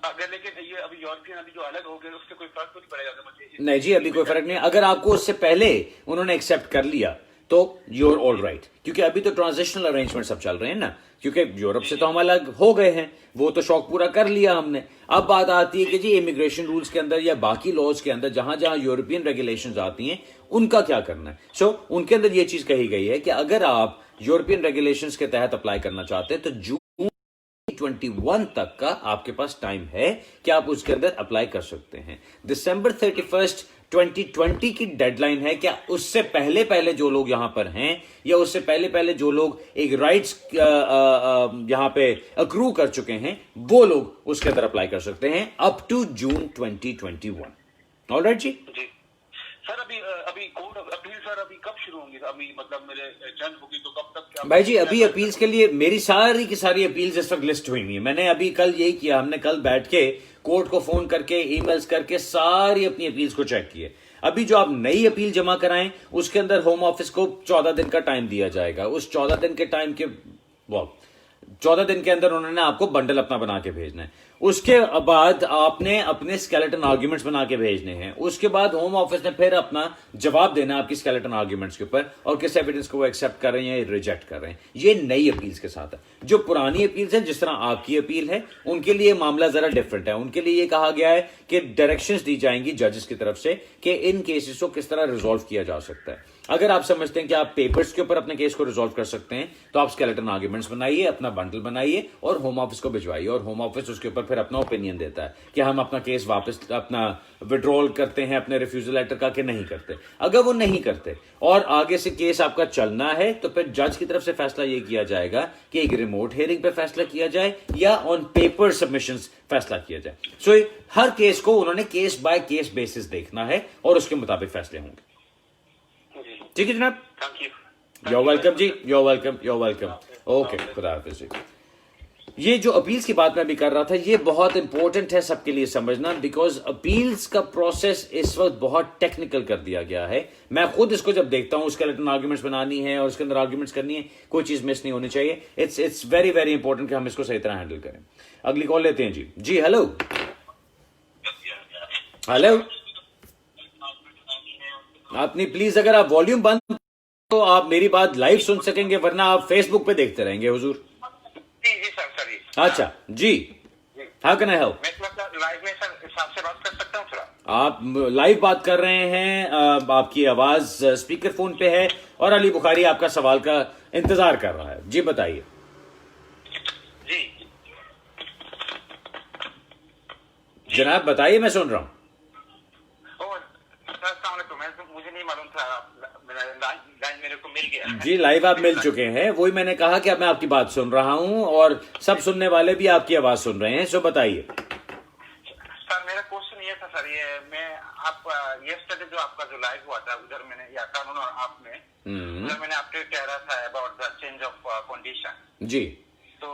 अगर लेकिन ये अभी यूरोपियन अभी जो अलग हो गए उससे कोई फर्क तो नहीं पड़ेगा मुझे? नहीं जी, अभी कोई फर्क नहीं। अगर आपको उससे पहले उन्होंने एक्सेप्ट कर लिया तो यूर ऑल राइट, क्योंकि अभी तो ट्रांजिशनल अरेंजमेंट सब चल रहे हैं ना, क्योंकि यूरोप से तो हम अलग हो गए हैं, वो तो शौक पूरा कर लिया हमने। अब बात आती है कि जी इमिग्रेशन रूल्स के अंदर या बाकी लॉज के अंदर जहां जहां यूरोपियन रेगुलेशंस आती हैं उनका क्या करना है। सो उनके अंदर ये चीज कही गई है कि अगर आप यूरोपियन रेगुलेशंस के तहत अप्लाई करना चाहते हैं तो जून 21 तक का आपके पास टाइम है कि आप उसके अंदर अप्लाई कर सकते हैं। दिसंबर 31 2020 की डेडलाइन है। क्या उससे पहले पहले जो लोग यहां पर हैं या उससे पहले पहले जो लोग एक राइट्स यहां पे अक्रू कर चुके हैं वो लोग उसके अंदर अप्लाई कर सकते हैं अप टू जून 2021। ऑलराइट जी? सर अभी कोर्ट अपील सर अभी कब शुरू होंगी? अभी मतलब मेरे जज होगी तो कब तक? क्या भाई जी अभी अपील्स के लिए मेरी सारी की सारी अपील्स इस वक्त लिस्ट हुई हुई है। मैंने अभी कल यही किया, हमने कल बैठ के कोर्ट को फोन करके ईमेल्स करके सारी अपनी अपील्स को चेक किए। अभी जो आप नई अपील जमा कराएं उसके अंदर होम ऑफिस को 14 दिन का टाइम दिया जाएगा। उस 14 दिन के टाइम के 14 दिन के अंदर उन्होंने आपको बंडल अपना बना के भेजना है। उसके बाद आपने अपने स्केलेटन आर्ग्यूमेंट्स बना के भेजने हैं। उसके बाद होम ऑफिस ने फिर अपना जवाब देना आपकी स्केलेटन आर्ग्यूमेंट्स के ऊपर और किस एविडेंस को वो एक्सेप्ट कर रहे हैं या रिजेक्ट कर रहे हैं। ये नई अपील्स के साथ है। जो पुरानी अपील्स हैं, जिस तरह आपकी अपील है, उनके लिए मामला जरा डिफरेंट है। उनके लिए ये कहा गया है कि डायरेक्शंस दी जाएंगी जजेस की तरफ से कि इन केसेस को किस तरह रिजॉल्व किया जा सकता है। अगर आप समझते हैं कि आप पेपर्स के ऊपर अपने केस को रिजॉल्व कर सकते हैं तो आप स्केलेटन आर्ग्यूमेंट्स बनाइए, अपना बंडल बनाइए और होम ऑफिस को भिजवाइए और होम ऑफिस उसके ऊपर फिर अपना ओपिनियन देता है कि हम अपना केस वापस अपना विड्रॉल करते हैं अपने रिफ्यूजल लेटर का कि नहीं करते। अगर वो नहीं करते और आगे से केस आपका चलना है तो फिर जज की तरफ से फैसला ये किया जाएगा कि एक रिमोट हियरिंग पे फैसला किया जाए या ऑन पेपर सबमिशंस फैसला किया जाए। सो हर केस को उन्होंने केस बाय केस बेसिस देखना है और उसके मुताबिक फैसले होंगे। ठीक है जनाब? Thank you. योर वेलकम जी, you're welcome, you're welcome. Okay, खुदा हाफिज़ जी। ये जो अपील्स की बात मैं भी कर रहा था ये बहुत इंपॉर्टेंट है सबके लिए समझना, बिकॉज अपील्स का प्रोसेस इस वक्त बहुत टेक्निकल कर दिया गया है। मैं खुद इसको जब देखता हूं, स्केलेटन आर्ग्यूमेंट्स बनानी है और उसके अंदर आर्ग्यूमेंट्स करनी है, कोई चीज मिस नहीं होनी चाहिए। इट्स वेरी वेरी इंपॉर्टेंट कि हम इसको सही तरह हैंडल करें। अगली कॉल लेते हैं जी। जी हेलो हेलो, अपनी प्लीज अगर आप वॉल्यूम बंद तो आप मेरी बात लाइव सुन सकेंगे, वरना आप फेसबुक पे देखते रहेंगे हुजूर। जी सर, सॉरी। अच्छा जी, हाउ कैन आई हेल्प? मैं लाइव में सर साहब से बात कर सकता हूँ थोड़ा? आप लाइव बात कर रहे हैं, आपकी आवाज स्पीकर फोन पे है और अली बुखारी आपका सवाल का इंतजार कर रहा है। जी बताइए। जी जनाब बताइए, मैं सुन रहा हूँ। मुझे नहीं मालूम था, मेरा लाइन मेरे को मिल गया। गया। जी लाइव आप मिल चुके हैं, वही मैंने कहा कि अब मैं आपकी बात सुन रहा हूं और सब सुनने वाले भी आपकी आवाज सुन रहे हैं, सो बताइए। सर मेरा क्वेश्चन ये था सर, ये मैं आप यस्टरडे जो आपका जो लाइव हुआ था उधर मैंने या कानून और आप में उधर मैंने आपसे कह रहा था about the change of condition जी। तो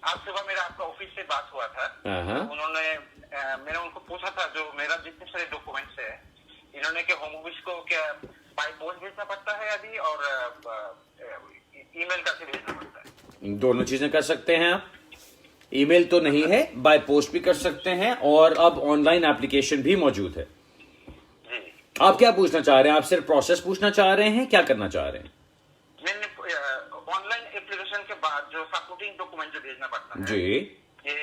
आज सुबह मेरा आपका ऑफिस से बात हुआ था। उन्होंने मैंने उनको पूछा था जो मेरा जितने सारे डॉक्यूमेंट्स है इन्होंने के होम ऑफिस को क्या बाय पोस्ट भेजना पड़ता है अभी और ईमेल करके भेजना पड़ता है? दोनों चीजें कर सकते हैं आप। ईमेल तो नहीं है, बाय पोस्ट भी कर सकते हैं और अब ऑनलाइन एप्लीकेशन भी मौजूद है। जी आप क्या पूछना चाह रहे हैं? आप सिर्फ प्रोसेस पूछना चाह रहे हैं, क्या करना चाह रहे हैं? मैंने ऑनलाइन एप्लीकेशन के बाद जो सपोर्टिंग डॉक्यूमेंट जो भेजना पड़ता है जी, ये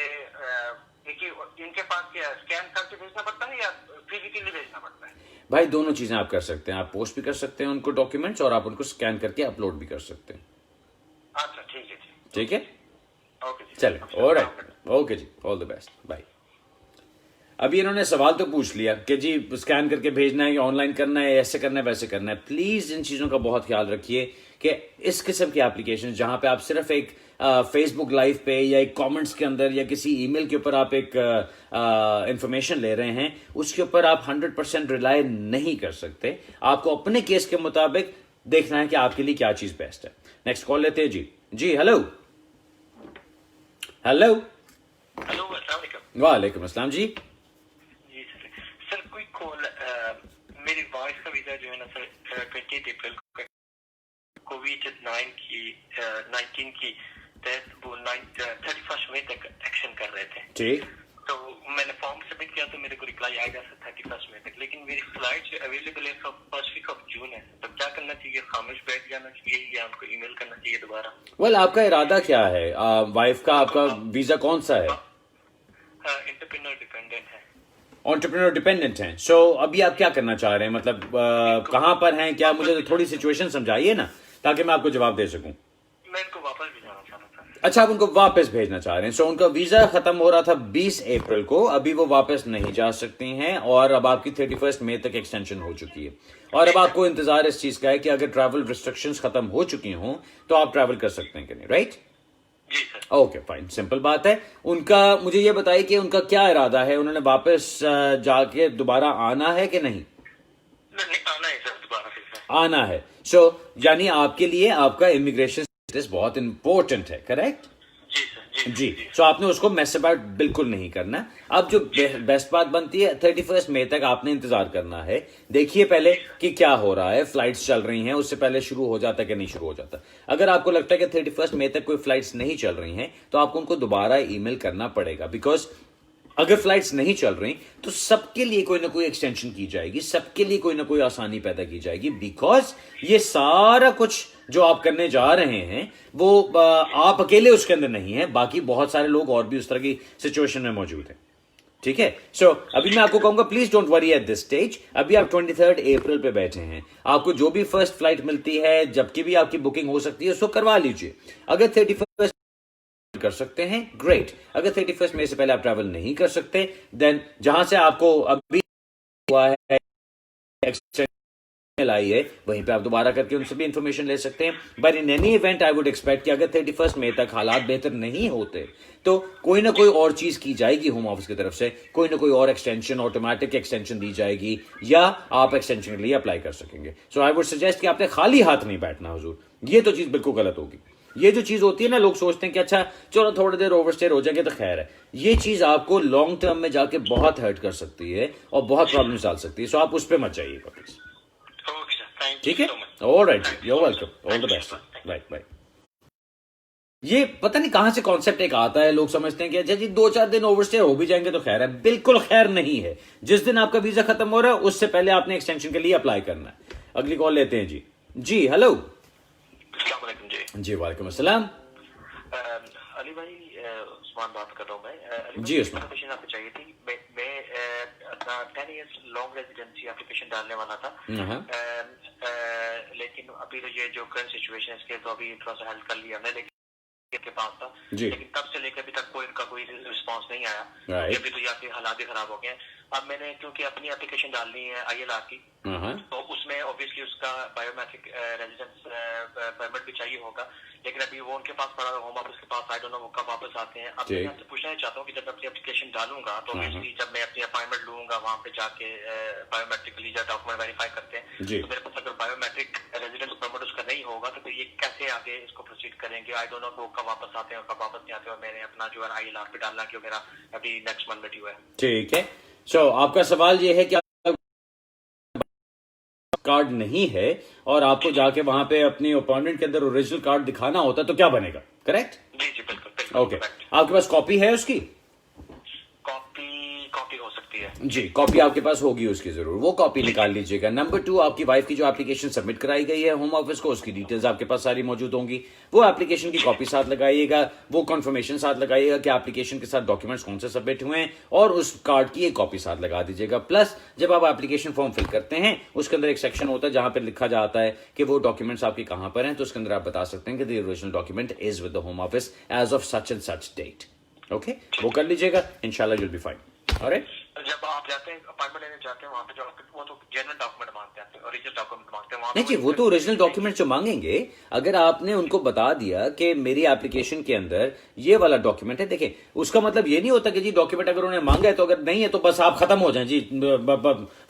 इनके पास क्या स्कैन करके भेजना पड़ता है या फिजिकली भेजना पड़ता है? भाई दोनों चीजें आप कर सकते हैं। आप पोस्ट भी कर सकते हैं उनको डॉक्यूमेंट्स और आप उनको स्कैन करके अपलोड भी कर सकते हैं। अच्छा ठीक है जी। ठीक है, ओके जी। चलिए, ऑलराइट, ओके जी, ऑल द बेस्ट, बाय। अभी इन्होंने सवाल तो पूछ लिया कि जी स्कैन करके भेजना है या ऑनलाइन करना है, ऐसे करना है वैसे करना है। प्लीज इन चीजों का बहुत ख्याल रखिए कि इस किस्म की एप्लीकेशन जहां पे आप सिर्फ एक फेसबुक लाइव पे या एक कमेंट्स के अंदर या किसी ईमेल के ऊपर आप एक इंफॉर्मेशन ले रहे हैं, उसके ऊपर आप 100% रिलाय नहीं कर सकते। आपको अपने केस के मुताबिक देखना है कि आपके लिए क्या चीज बेस्ट है। नेक्स्ट कॉल लेते हैं जी। जी हेलो हेलो। हेलो अस्सलाम वालेकुम। वालेकुम अस्सलाम जी। जी सर कोई कॉल मेरी वाइफ का वीजा जो है ना सर 28 अप्रैल कोविड-19 की तहत वो 31 मई तक एक्शन कर रहे थे। ठीक, तो मैंने फॉर्म सबमिट किया तो मेरे को रिप्लाई आएगा सर 31 मई तक, लेकिन मेरी फ्लाइट जो अवेलेबल है फर्स्ट वीक ऑफ जून है। तो क्या करना चाहिए? खामोश बैठ जाना चाहिए या उनको ईमेल करना चाहिए दोबारा? वेल आपका इरादा क्या है? वाइफ का आपका वीजा कौन सा है? एंटरप्रेन्योर डिपेंडेंट है। एंटरप्रेन्योर डिपेंडेंट हैं। सो अभी आप क्या करना चाह रहे हैं? मतलब कहाँ पर हैं क्या? मुझे तो थोड़ी सिचुएशन समझाइए ना ताकि मैं आपको जवाब दे सकूं। मैं इनको वापस भी जाना चाहता था। अच्छा, आप उनको वापस भेजना चाह रहे हैं। सो उनका वीजा खत्म हो रहा था 20 अप्रैल को, अभी वो वापस नहीं जा सकती हैं और अब आपकी 31 मई तक एक्सटेंशन हो चुकी है और अब आपको इंतजार इस चीज का है कि अगर ट्रैवल रिस्ट्रिक्शंस खत्म हो चुकी हों तो आप ट्रैवल कर सकते हैं कि नहीं, राइट? जी सर। ओके फाइन, सिंपल बात है। उनका मुझे ये बताइए कि उनका क्या इरादा है? उन्होंने वापस जाके दोबारा आना है कि नहीं? नहीं आना है सर, दोबारा फिर से आना है। सो यानी आपके लिए आपका इमिग्रेशन स्टेटस बहुत इंपॉर्टेंट है, करेक्ट? जी सर। जी। सो आपने उसको मैस अबाउट बिल्कुल नहीं करना। अब जो बेस्ट बात बनती है 31 मई तक आपने इंतजार करना है। देखिए पहले कि क्या हो रहा है, फ्लाइट्स चल रही हैं, उससे पहले शुरू हो जाता है कि नहीं शुरू हो जाता। अगर आपको लगता है कि 31 मई तक कोई फ्लाइट्स नहीं चल रही हैं तो आपको उनको दोबारा ईमेल करना पड़ेगा, बिकॉज अगर फ्लाइट्स नहीं चल रही तो सबके लिए कोई ना कोई एक्सटेंशन की जाएगी, सबके लिए कोई ना कोई आसानी पैदा की जाएगी, बिकॉज ये सारा कुछ जो आप करने जा रहे हैं वो आप अकेले उसके अंदर नहीं है, बाकी बहुत सारे लोग और भी उस तरह की सिचुएशन में मौजूद हैं। ठीक है? सो अभी मैं आपको कहूंगा please don't worry at this stage. अभी आप 23 अप्रैल पे बैठे हैं, आपको जो भी फर्स्ट फ्लाइट मिलती है, जबकि भी आपकी बुकिंग हो सकती है, उसको करवा लीजिए। अगर 31 कर सकते हैं ग्रेट, अगर 31 मई से पहले आप ट्रैवल नहीं कर सकते देन जहां से आपको अभी हुआ है एक्सटेंशन आई है वहीं पे आप दोबारा करके उनसे भी इंफॉर्मेशन ले सकते हैं। But in any event I would expect कि अगर 31 मई तक हालात बेहतर नहीं होते तो कोई ना कोई और चीज की जाएगी होम ऑफिस की तरफ से, कोई ना कोई और एक्सटेंशन, ऑटोमेटिक एक्सटेंशन दी जाएगी या आप एक्सटेंशन के लिए अप्लाई कर सकेंगे। सो आई वुड सजेस्ट कि आपने खाली हाथ नहीं बैठना हुजूर, ये तो चीज बिल्कुल गलत होगी। ये जो चीज होती है ना, लोग सोचते हैं कि अच्छा चलो थोड़ी देर ओवरस्टे हो जाएंगे तो खैर है, ये चीज आपको लॉन्ग टर्म में जाके बहुत हर्ट कर सकती है और बहुत प्रॉब्लम डाल सकती है। सो आप उस पर मत जाइएगा प्लीज, ठीक है? Alright, you are welcome, all the best, right bye. ये पता नहीं कहां से कॉन्सेप्ट एक आता है, लोग समझते हैं कि अच्छा जी 2-4 दिन ओवरस्टे हो भी जाएंगे तो खैर है, बिल्कुल खैर नहीं है। जिस दिन आपका वीजा खत्म हो रहा है उससे पहले आपने एक्सटेंशन के लिए अप्लाई करना है। अगली कॉल लेते हैं जी। जी हेलो। जी वालेकुम अस्सलाम। अली भाई उस्मान बात कर रहा हूँ मैं। जी उस्मान, एप्लीकेशन आपको चाहिए थी। मैं अपना 10 इयर्स लॉन्ग रेजिडेंसी एप्लीकेशन डालने वाला था, लेकिन अभी तो ये जो करंट सिचुएशन है इसके तो अभी थोड़ा सा हेल्प कर लिया हमने, लेकिन के पास था लेकिन तब से लेकर अभी तक कोई इनका कोई रिस्पांस नहीं आया। अभी तो यहाँ के हालात भी खराब हो गए हैं। अब मैंने क्योंकि अपनी एप्लीकेशन डालनी है ILR की, तो उसमें ऑब्वियसली उसका बायोमेट्रिक रेजिडेंस परमिट भी चाहिए होगा, लेकिन अभी वो उनके पास पड़ा, होम ऑफिस के पास, आई डोंट नो वो कब वापस आते हैं। अब मैं आपसे पूछना चाहता हूँ कि जब मैं अपनी एप्लीकेशन डालूंगा तो ऑब्वियसली जब मैं अपनी अपॉइंटमेंट लूंगा वहाँ पे जाके बायोमेट्रिकली या डॉक्यूमेंट वेरीफाई करते हैं, तो मेरे पास अगर बायोमेट्रिक रेजिडेंस परमिट उसका नहीं होगा तो फिर ये कैसे आगे इसको प्रोसीड करेंगे? आई डोंट नो वो कब वापस आते हैं और कब वापस नहीं आते हैं। मैंने अपना जो है ILR पे डालना क्यों मेरा अभी नेक्स्ट मंथ में ड्यू है। ठीक है, सो आपका सवाल ये है कि कार्ड नहीं है और आपको जाके वहां पे अपनी अपॉइंटमेंट के अंदर ओरिजिनल कार्ड दिखाना होता है तो क्या बनेगा? करेक्ट? जी जी बिल्कुल। ओके, आपके पास कॉपी है उसकी? कॉपी हो सकती है जी, कॉपी आपके पास होगी उसकी जरूर, वो कॉपी निकाल लीजिएगा। नंबर 2, आपकी वाइफ की जो एप्लीकेशन सबमिट कराई गई है होम ऑफिस को, उसकी डिटेल्स आपके पास सारी मौजूद होंगी। वो एप्लीकेशन की कॉपी साथ लगाइएगा, वो कंफर्मेशन साथ लगाइएगा कि एप्लीकेशन के साथ डॉक्यूमेंट्स कौन से सबमिट हुए हैं, और उस कार्ड की एक कॉपी साथ लगा दीजिएगा। प्लस जब आप एप्लीकेशन फॉर्म फिल करते हैं उसके अंदर एक सेक्शन होता है जहां पर लिखा जाता है कि वो डॉक्यूमेंट्स आपके कहां पर हैं, तो उसके अंदर आप बता सकते हैं कि the original document is with the home office as of such and such date. Okay, वो कर लीजिएगा, इंशाल्लाह you will be fine. Alright, जब आप जाते हैं अपॉइंटमेंट लेने जाते हैं वहाँ पे जो वो तो जेन्युइन डॉक्यूमेंट मांगते हैं, ओरिजिनल डॉक्यूमेंट मांगते हैं। नहीं जी, वो तो ओरिजिनल डॉक्यूमेंट जो मांगेंगे, अगर आपने उनको बता दिया कि मेरी एप्लीकेशन के अंदर ये वाला डॉक्यूमेंट है, देखें उसका मतलब ये नहीं होता कि जी डॉक्यूमेंट अगर उन्होंने मांगा है तो अगर नहीं है तो बस आप खत्म हो जाएं जी,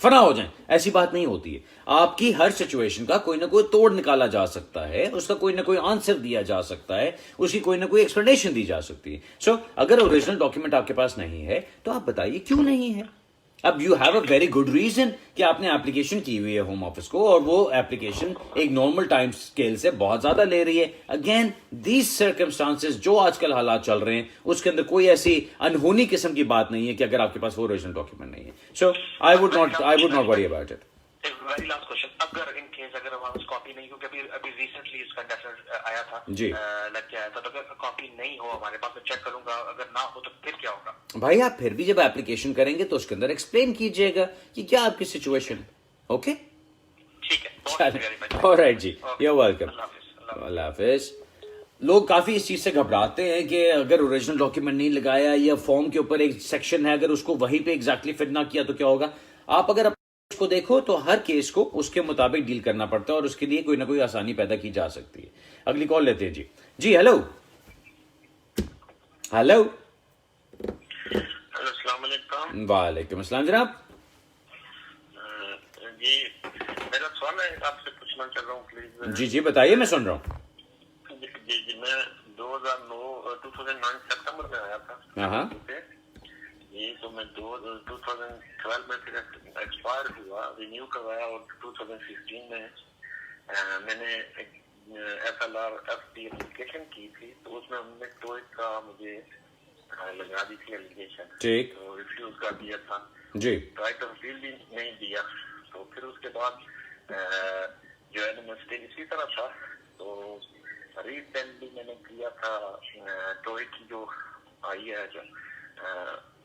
फना हो जाएं, ऐसी बात नहीं होती है। आपकी हर सिचुएशन का कोई ना कोई तोड़ निकाला जा सकता है, उसका कोई ना कोई आंसर दिया जा सकता है, उसकी कोई ना कोई एक्सप्लेनेशन दी जा सकती है। सो अगर ओरिजिनल डॉक्यूमेंट आपके पास नहीं है तो आप बताइए क्यों नहीं है। अब you have a very good reason कि आपने एप्लीकेशन की हुई है होम ऑफिस को और वो एप्लीकेशन एक नॉर्मल टाइम स्केल से बहुत ज्यादा ले रही है। अगेन दीज सर्कमस्टांसेस जो आजकल हालात चल रहे हैं उसके अंदर कोई ऐसी अनहोनी किस्म की बात नहीं है कि अगर आपके पास वो ओरिजिनल डॉक्यूमेंट नहीं है। So I would not worry about it. Very last question, अगर इन केस अगर हमारे पास कॉपी नहीं, क्योंकि अभी रिसेंटली इसका डेफिनेट आया था जी, लग के आया था, तो अगर कॉपी नहीं हो हमारे पास, मैं चेक करूंगा, अगर ना हो तो फिर क्या होगा? भाई आप फिर भी जब एप्लीकेशन करेंगे तो उसके अंदर एक्सप्लेन कीजिएगा कि क्या आपकी सिचुएशन। ओके, ठीक है, ऑलराइट जी, यू आर वेलकम, अल्लाह हाफिज। लोग काफी इस चीज से घबराते हैं कि अगर ओरिजिनल डॉक्यूमेंट नहीं लगाया या फॉर्म के ऊपर एक सेक्शन है अगर उसको वहीं पे एग्जैक्टली फिट ना किया तो क्या होगा। आप अगर को देखो तो हर केस को उसके मुताबिक डील करना पड़ता है और उसके लिए कोई ना कोई आसानी पैदा की जा सकती है। अगली कॉल लेते हैं जी। जी हेलो, हेलो, अस्सलाम वालेकुम। वालेकुम अस्सलाम जनाब। जी मेरा सवाल है, आपसे पूछना चाह रहा हूँ प्लीज। जी जी बताइए, मैं सुन रहा हूँ। जी मैं 2009 सितंबर में आया था। हाँ ये तो मैं 2012 में फिर एक्सपायर हुआ, रिन्यू करवाया, और 2016 में मैंने FLR FD एप्लीकेशन की थी, तो उसमें हमने टोइक का मुझे लगा दी थी एलिगेशन, ठीक, तो रिफ्यूज कर दिया था जी, राइट ऑफ अपील भी नहीं दिया। तो फिर उसके बाद जो है ना स्टे इसी तरह था, तो रिसेंटली मैंने किया था टोइक की जो आई है जो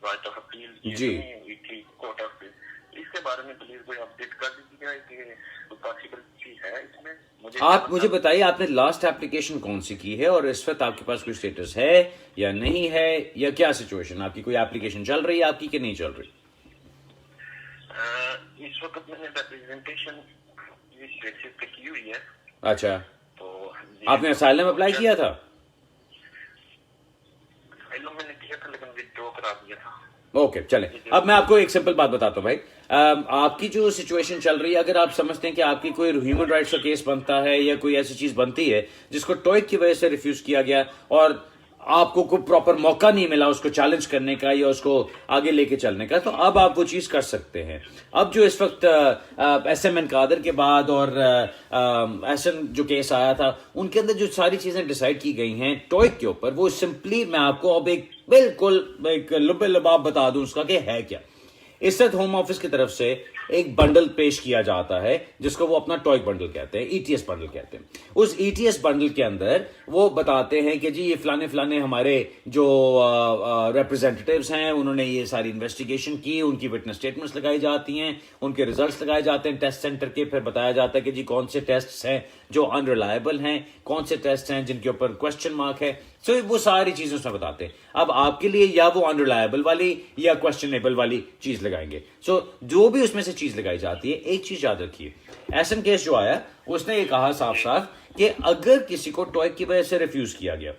राइट ऑफ अपील जी, हुई थी कोर्ट ऑफ अपील, इसके बारे में प्लीज कोई अपडेट कर दीजिएगा कि पॉसिबिलिटी है इसमें। आप मुझे बताइए आपने लास्ट एप्लीकेशन कौन सी की है और इस वक्त आपके पास कोई स्टेटस है या नहीं है, या क्या सिचुएशन, आपकी कोई एप्लीकेशन चल रही है आपकी कि नहीं चल रही? इस वक्त मैंने रिप्रेजेंटेशन इस बेसिस पे की हुई है। अच्छा, तो आपने असाइलम अप्लाई किया था? मैंने किया था लेकिन विथड्रॉ करा दिया था। ओके, चले, अब मैं आपको एक सिंपल बात बताता हूँ भाई। आपकी जो सिचुएशन चल रही है, अगर आप समझते हैं कि आपकी कोई ह्यूमन राइट्स का केस बनता है या कोई ऐसी चीज बनती है जिसको टोइक की वजह से रिफ्यूज किया गया और आपको कोई प्रॉपर मौका नहीं मिला उसको चैलेंज करने का या उसको आगे लेके चलने का, तो अब आप वो चीज कर सकते हैं। अब जो इस वक्त SMN कादर के बाद और SN जो केस आया था उनके अंदर जो सारी चीजें डिसाइड की गई हैं टोइक के ऊपर, वो सिंपली मैं आपको अब एक बिल्कुल एक लुबे लबाब बता दूं उसका कि है क्या। इस वक्त होम ऑफिस की तरफ से एक बंडल पेश किया जाता है जिसको वो अपना टॉयक बंडल कहते हैं, ईटीएस बंडल कहते हैं। उस ईटीएस बंडल के अंदर वो बताते हैं कि जी ये फलाने फलाने हमारे जो रिप्रेजेंटेटिव्स हैं उन्होंने ये सारी इन्वेस्टिगेशन की, उनकी विटनेस स्टेटमेंट्स लगाई जाती हैं, उनके रिजल्ट्स लगाए जाते हैं टेस्ट सेंटर के, फिर बताया जाता है कि जी कौन से टेस्ट हैं जो अनरिलायबल हैं, कौन से टेस्ट हैं जिनके ऊपर क्वेश्चन मार्क है। सो वो सारी चीजें उसमें बताते हैं। अब आपके लिए या वो अनरिलायबल वाली या क्वेश्चनेबल वाली चीज लगाएंगे। सो जो भी उसमें से चीज लगाई जाती है, एक चीज याद रखिए, एसएम केस जो आया उसने ये कहा साफ साफ कि अगर किसी को टॉयक की वजह से रिफ्यूज किया गया,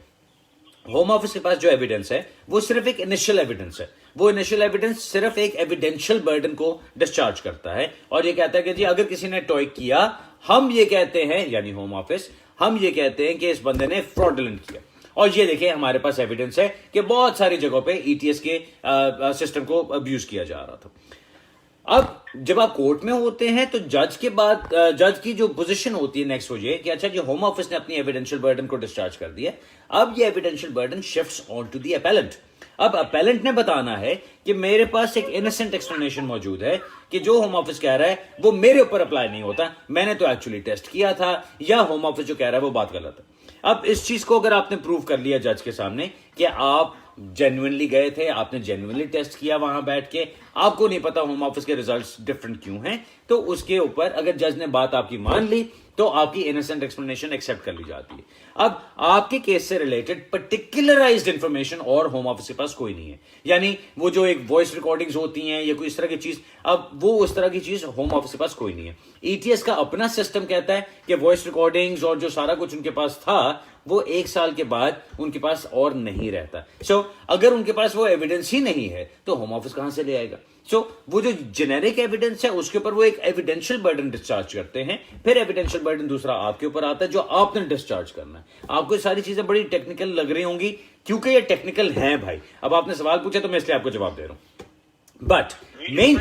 होम ऑफिस के पास जो एविडेंस है वो सिर्फ एक इनिशियल एविडेंस है। वो इनिशियल एविडेंस सिर्फ एक एविडेंशियल बर्डन को डिस्चार्ज करता है और ये कहता है कि जी अगर किसी ने टॉयक किया, हम ये कहते हैं, यानी होम ऑफिस, हम ये कहते हैं कि इस बंदे ने फ्रॉडुलेंट किया। और ये देखिए हमारे पास एविडेंस है कि बहुत सारी जगहों पे ईटीएस के सिस्टम को अब्यूज किया जा रहा था। अब जब आप कोर्ट में होते हैं तो जज के बाद जज की जो पोजीशन होती है नेक्स्ट हो ये कि अच्छा जी होम ऑफिस ने अपनी एविडेंशियल बर्डन को डिस्चार्ज कर दिया, अब ये evidential burden shifts on to the appellant. अब अपेलेंट ने बताना है कि मेरे पास एक इनोसेंट एक्सप्लेनेशन मौजूद है कि जो होम ऑफिस कह रहा है वो मेरे ऊपर अप्लाई नहीं होता, मैंने तो एक्चुअली टेस्ट किया था, या होम ऑफिस जो कह रहा है वो बात गलत है। अब इस चीज को अगर आपने प्रूव कर लिया जज के सामने कि आप जेन्युइनली गए थे, आपने जेन्युइनली टेस्ट किया वहां बैठ के, आपको नहीं पता होम ऑफिस के रिजल्ट्स डिफरेंट क्यों हैं, तो उसके ऊपर अगर जज ने बात आपकी मान ली तो आपकी इनोसेंट एक्सप्लेनेशन एक्सेप्ट कर ली जाती है। अब आपके केस से रिलेटेड पर्टिकुलराइज्ड इंफॉर्मेशन और होम ऑफिस के पास कोई नहीं है, यानी वो जो एक वॉइस रिकॉर्डिंग्स होती हैं या कोई इस तरह की चीज, अब वो उस तरह की चीज होम ऑफिस के पास कोई नहीं है। ईटीएस का अपना सिस्टम कहता है कि वॉइस रिकॉर्डिंग्स और जो सारा कुछ उनके पास था वो 1 साल के बाद उनके पास और नहीं रहता। सो अगर उनके पास वो एविडेंस ही नहीं है तो होम ऑफिस कहां से ले आएगा? सो वो जो जेनेरिक एविडेंस है उसके ऊपर वो एक एविडेंशियल बर्डन डिस्चार्ज करते हैं, फिर एविडेंशियल बर्डन दूसरा आपके ऊपर आता है जो आपने डिस्चार्ज करना है। आपको सारी चीजें बड़ी टेक्निकल लग रही होंगी क्योंकि ये टेक्निकल है भाई। अब आपने सवाल पूछा तो मैं इसलिए आपको जवाब दे रहा हूं। बट मेन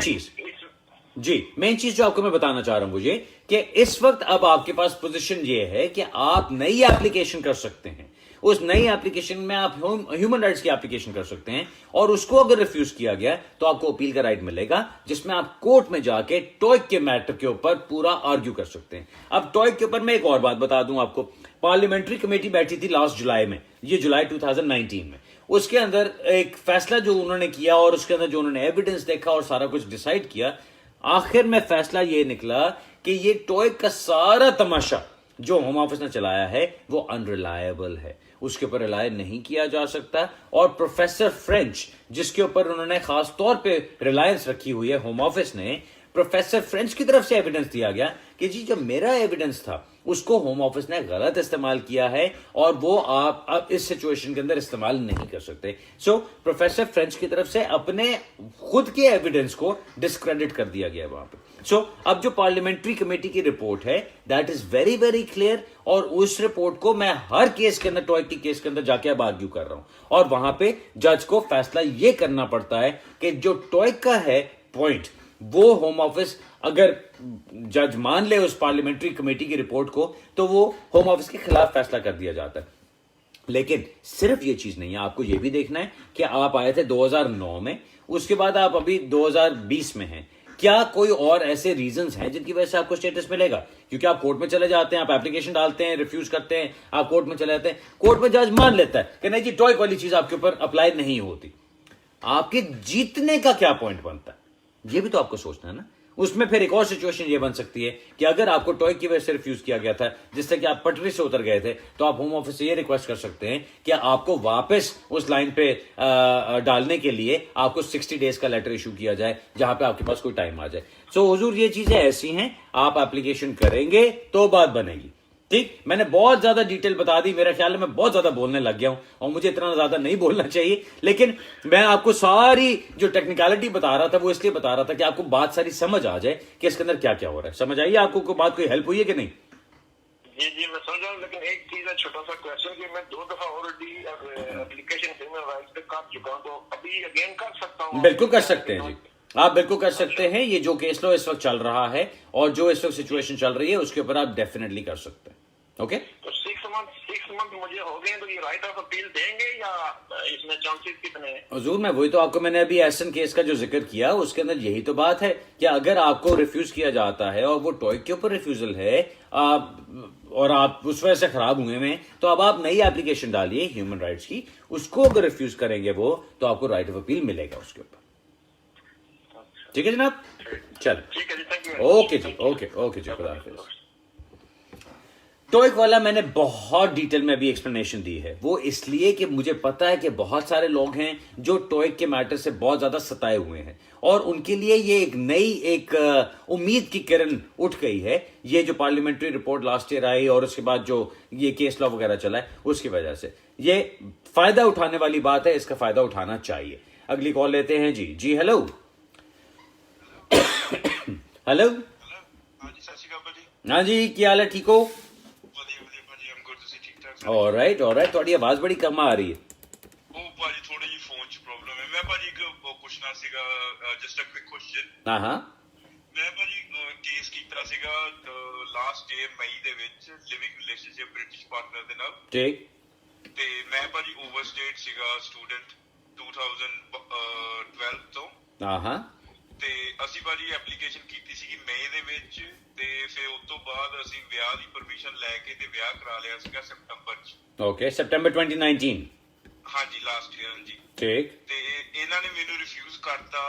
चीज जो आपको मैं बताना चाह रहा हूं वो ये कि इस वक्त अब आपके पास पोजीशन ये है कि आप नई एप्लीकेशन कर सकते हैं। उस नई एप्लीकेशन में आप ह्यूमन राइट्स की एप्लीकेशन कर सकते हैं और उसको अगर रिफ्यूज किया गया तो आपको अपील का राइट मिलेगा, जिसमें आप कोर्ट में जाके टॉयक के मैटर के ऊपर पूरा आर्ग्यू कर सकते हैं। अब टॉयक के ऊपर मैं एक और बात बता दूं आपको, पार्लियामेंट्री कमेटी बैठी थी लास्ट जुलाई में, ये जुलाई 2019 में, उसके अंदर एक फैसला जो उन्होंने किया और उसके अंदर जो उन्होंने एविडेंस देखा और सारा कुछ डिसाइड किया, आखिर में फैसला ये निकला कि ये टॉयक का सारा तमाशा जो होम ऑफिस ने चलाया है वो अनरिलायबल है, उसके ऊपर रिलाय नहीं किया जा सकता। और प्रोफेसर फ्रेंच, जिसके ऊपर उन्होंने खास तौर पे रिलायंस रखी हुई है होम ऑफिस ने, प्रोफेसर फ्रेंच की तरफ से एविडेंस दिया गया कि जी जो मेरा एविडेंस था उसको होम ऑफिस ने गलत इस्तेमाल किया है और वो आप अब इस सिचुएशन के अंदर इस्तेमाल नहीं कर सकते। सो प्रोफेसर फ्रेंच की तरफ से अपने खुद के एविडेंस को डिस्क्रेडिट कर दिया गया वहां पे। सो अब जो पार्लियामेंट्री कमेटी की रिपोर्ट है that is very very clear, और उस रिपोर्ट को मैं हर केस के अंदर, टॉयक के केस के अंदर जाके अब आर्ग्यू कर रहा हूं और वहां पे जज को फैसला ये करना पड़ता है कि जो टॉयक का है पॉइंट, वो होम ऑफिस अगर जज मान ले उस पार्लियामेंट्री कमेटी की रिपोर्ट को तो वो होम ऑफिस के खिलाफ फैसला कर दिया जाता है। लेकिन सिर्फ ये चीज नहीं है, आपको ये भी देखना है कि आप आए थे 2009 में, उसके बाद आप अभी 2020 में हैं, क्या कोई और ऐसे रीजंस हैं जिनकी वजह से आपको स्टेटस मिलेगा? क्योंकि आप कोर्ट में चले जाते हैं, आप एप्लीकेशन डालते हैं, रिफ्यूज करते हैं, आप कोर्ट में चले जाते हैं, कोर्ट में जज मान लेता है कि नहीं जी टॉयक वाली चीज आपके ऊपर अप्लाई नहीं होती, आपके जीतने का क्या पॉइंट बनता है? ये भी तो आपको सोचना है ना। उसमें फिर एक और सिचुएशन ये बन सकती है कि अगर आपको टॉयक की वजह से रिफ्यूज किया गया था, जिससे कि आप पटरी से उतर गए थे, तो आप होम ऑफिस से ये रिक्वेस्ट कर सकते हैं कि आपको वापस उस लाइन पे डालने के लिए आपको 60 डेज का लेटर इशू किया जाए, जहां पे आपके पास कोई टाइम आ जाए। सो हुजूर ये चीजें ऐसी हैं, आप एप्लीकेशन करेंगे तो बात बनेगी। ठीक, मैंने बहुत ज्यादा डिटेल बता दी, मेरा ख्याल है मैं बहुत ज्यादा बोलने लग गया हूं और मुझे इतना ज्यादा नहीं बोलना चाहिए, लेकिन मैं आपको सारी जो टेक्निकलिटी बता रहा था वो इसलिए बता रहा था कि आपको बात सारी समझ आ जाए कि इसके अंदर क्या क्या हो रहा है। समझ आइए आपको? कोई बात, कोई हेल्प हुई है कि नहीं? जी जी मैं समझ रहा हूँ, लेकिन एक चीज है, छोटा सा क्वेश्चन कि मैं 2 दफा ऑलरेडी एप्लीकेशन ह्यूमन राइट्स पे कर चुका हूँ, तो अभी अगेन कर सकता हूँ? बिल्कुल कर सकते हैं जी, आप बिल्कुल कर सकते हैं। ये जो केस लो इस वक्त चल रहा है और जो इस वक्त सिचुएशन चल रही है उसके ऊपर आप डेफिनेटली कर सकते हैं। ओके, तो 6 6 मंथ मुझे हो गए, तो ये राइट ऑफ अपील देंगे या इसमें चांसेस कितने हैं? हुजूर, मैं वही तो आपको मैंने अभी एसन केस का जो जिक्र किया उसके अंदर यही तो बात है कि अगर आपको रिफ्यूज किया जाता है और वो टॉयक के ऊपर रिफ्यूजल है और आप उस वजह से खराब हुए हैं, तो अब आप नई एप्लीकेशन डालिए ह्यूमन राइट्स की, उसको अगर रिफ्यूज करेंगे वो, तो आपको राइट ऑफ अपील मिलेगा उसके ऊपर। ठीक है जनाब, चल ठीक है जी, थैंक यू। ओके जी, ओके जी, खुदा हाफिज। टॉयक वाला मैंने बहुत डिटेल में अभी एक्सप्लेनेशन दी है, वो इसलिए कि मुझे पता है कि बहुत सारे लोग हैं जो टॉयक के मैटर से बहुत ज्यादा सताए हुए हैं और उनके लिए ये एक नई उम्मीद की किरण उठ गई है। ये जो parliamentary report last year I और उसके बाद जो ये केस लॉ वगैरह चला है उसकी वजह से ये फायदा उठाने वाली बात है, इसका फायदा उठाना चाहिए। अगली कॉल लेते हैं जी। जी हेलो हेलो, हाँ जी, क्या हाल है, ठीक हो? ऑलराइट, ਤੁਹਾਡੀ ਆਵਾਜ਼ ਬੜੀ ਕਮ ਆ ਰਹੀ ਹੈ। ਉਹ ਭਾਜੀ ਥੋੜੀ ਜਿਹੀ ਫੋਨ 'ਚ ਪ੍ਰੋਬਲਮ ਹੈ। ਮੈਂ ਭਾਜੀ ਇੱਕ ਪੁੱਛਣਾ ਸੀਗਾ, ਜਸਟ ਅ ਕੁਇਕ ਕੁਐਸਚਨ। ਹਾਂ ਮੈਂ ਭਾਜੀ ਕੇਸ ਕੀਤਾ ਸੀਗਾ ਲਾਸਟ ਈਅਰ ਮਈ ਦੇ ਵਿੱਚ, ਲਿਵਿੰਗ ਰਿਲੇਸ਼ਨਸ਼ਿਪ ਬ੍ਰਿਟਿਸ਼ ਪਾਰਟਨਰ ਦੇ ਨਾਲ। ਠੀਕ। ਤੇ ਮੈਂ ਭਾਜੀ ਓਵਰਸਟੇਟ ਸੀਗਾ ਸਟੂਡੈਂਟ 2012 ਤੋਂ। ਹਾਂ। ਤੇ ਅਸੀਂ ਭਾਜੀ ਐਪਲੀਕੇਸ਼ਨ ਕੀਤੀ ਸੀਗੀ ਮਈ ਦੇ ਵਿੱਚ, ਤੇ ਫਿਰ ਉਸ ਤੋਂ ਬਾਅਦ ਅਸੀਂ ਵਿਆਹ ਦੀ ਪਰਮਿਸ਼ਨ ਲੈ ਕੇ ਤੇ ਵਿਆਹ ਕਰਾ ਲਿਆ ਸੀਗਾ ਸਤੰਬਰ 'ਚ। ਓਕੇ, ਸਤੰਬਰ 2019। ਹਾਂਜੀ, ਲਾਸਟ ਈਅਰ ਜੀ। ਠੀਕ। ਤੇ ਇਹਨਾਂ ਨੇ ਮੈਨੂੰ ਰਿਫਿਊਜ਼ ਕਰਤਾ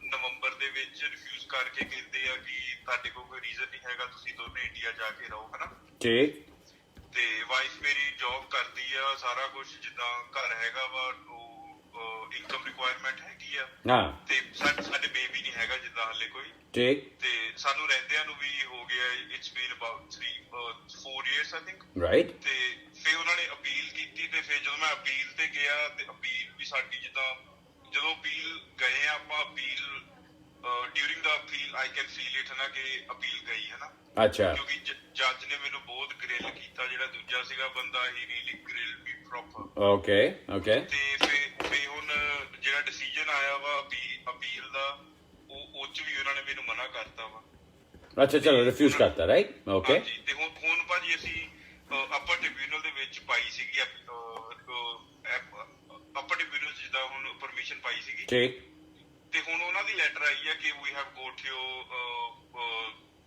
ਨਵੰਬਰ ਦੇ ਵਿੱਚ, ਰਿਫਿਊਜ਼ ਕਰਕੇ ਕਹਿੰਦੇ ਆ ਕਿ ਤੁਹਾਡੇ ਕੋਲ ਕੋਈ ਰੀਜ਼ਨ ਨਹੀਂ ਹੈਗਾ, ਤੁਸੀਂ ਦੋਨੇ ਇੰਡੀਆ ਜਾ ਕੇ ਰਹੋ, ਹਨਾ। ਠੀਕ। ਤੇ ਵਾਈਫ ਮੇਰੀ ਜੌਬ ਕਰਦੀ ਆ, ਸਾਰਾ ਕੁਝ ਜਿੱਦਾਂ ਘਰ ਹੈਗਾ ਵਾ, ਇਨਕਮ ਰਿਕੁਆਇਰਮੈਂਟ ਹੈਗੀ ਆ। ਹਾਂ। ਤੇ ਸਾਡੇ ਬੇਬੀ ਨਹੀਂ ਹੈਗਾ ਜਿੱਦਾਂ ਹਲੇ ਕੋਈ। ਠੀਕ। ਤੇ ਸਾਨੂੰ ਰਹਿੰਦਿਆਂ ਨੂੰ ਵੀ ਹੋ ਗਿਆ, it's been about 4 years I think. Right. ਤੇ ਫਿਰ ਉਹਨਾਂ ਨੇ ਅਪੀਲ ਕੀਤੀ, ਤੇ ਫਿਰ ਜਦੋਂ ਮੈਂ ਅਪੀਲ ਤੇ ਗਿਆ ਤੇ ਅਪੀਲ ਵੀ ਸਾਡੀ ਜਿੱਦਾਂ ਜਦੋਂ ਅਪੀਲ ਗਏ ਆਪਾਂ, appeal during the appeal I can feel it, ਹਨਾ, ਕਿ ਅਪੀਲ ਗਈ, ਹਨਾ। ਅੱਛਾ। ਕਿਉਂਕਿ ਜੱਜ ਨੇ ਮੈਨੂੰ ਬਹੁਤ ਗ੍ਰਿਲ ਕੀਤਾ, ਜਿਹੜਾ ਦੂਜਾ ਸੀਗਾ ਬੰਦਾ, ਹੀ ਰੀਲੀ ਗ੍ਰਿਲ ਵੀ ਪ੍ਰੋਪਰ। ਓਕੇ। ਤੇ ਫਿਰ ਹੁਣ ਜਿਹੜਾ ਡਿਸੀਜਨ ਆਇਆ ਵਾ ਅਪੀਲ ਦਾ, ਉਹ ਚ ਵੀ ਉਹਨਾਂ ਨੇ ਮੈਨੂੰ ਮਨਾ ਕਰਤਾ ਵਾ। ਅੱਛਾ, ਚਲੋ ਰਿਫਿਊਜ਼ ਕਰਤਾ, ਰਾਈਟ। ਓਕੇ। ਹਾਂਜੀ, ਤੇ ਹੁਣ ਭਾਜੀ ਅਸੀਂ ਅਪਰ ਟ੍ਰਿਬਿਊਨਲ ਦੇ ਵਿੱਚ ਪਾਈ ਸੀਗੀ, ਅਪਰ ਟ੍ਰਿਬਿਊਨਲ ਜਿੱਦਾਂ ਹੁਣ ਪਰਮਿਸ਼ਨ ਪਾਈ ਸੀਗੀ। ਠੀਕ। ਤੇ ਹੁਣ ਉਹਨਾਂ ਦੀ ਲੈਟਰ ਆਈ ਹੈ ਕਿ we have got your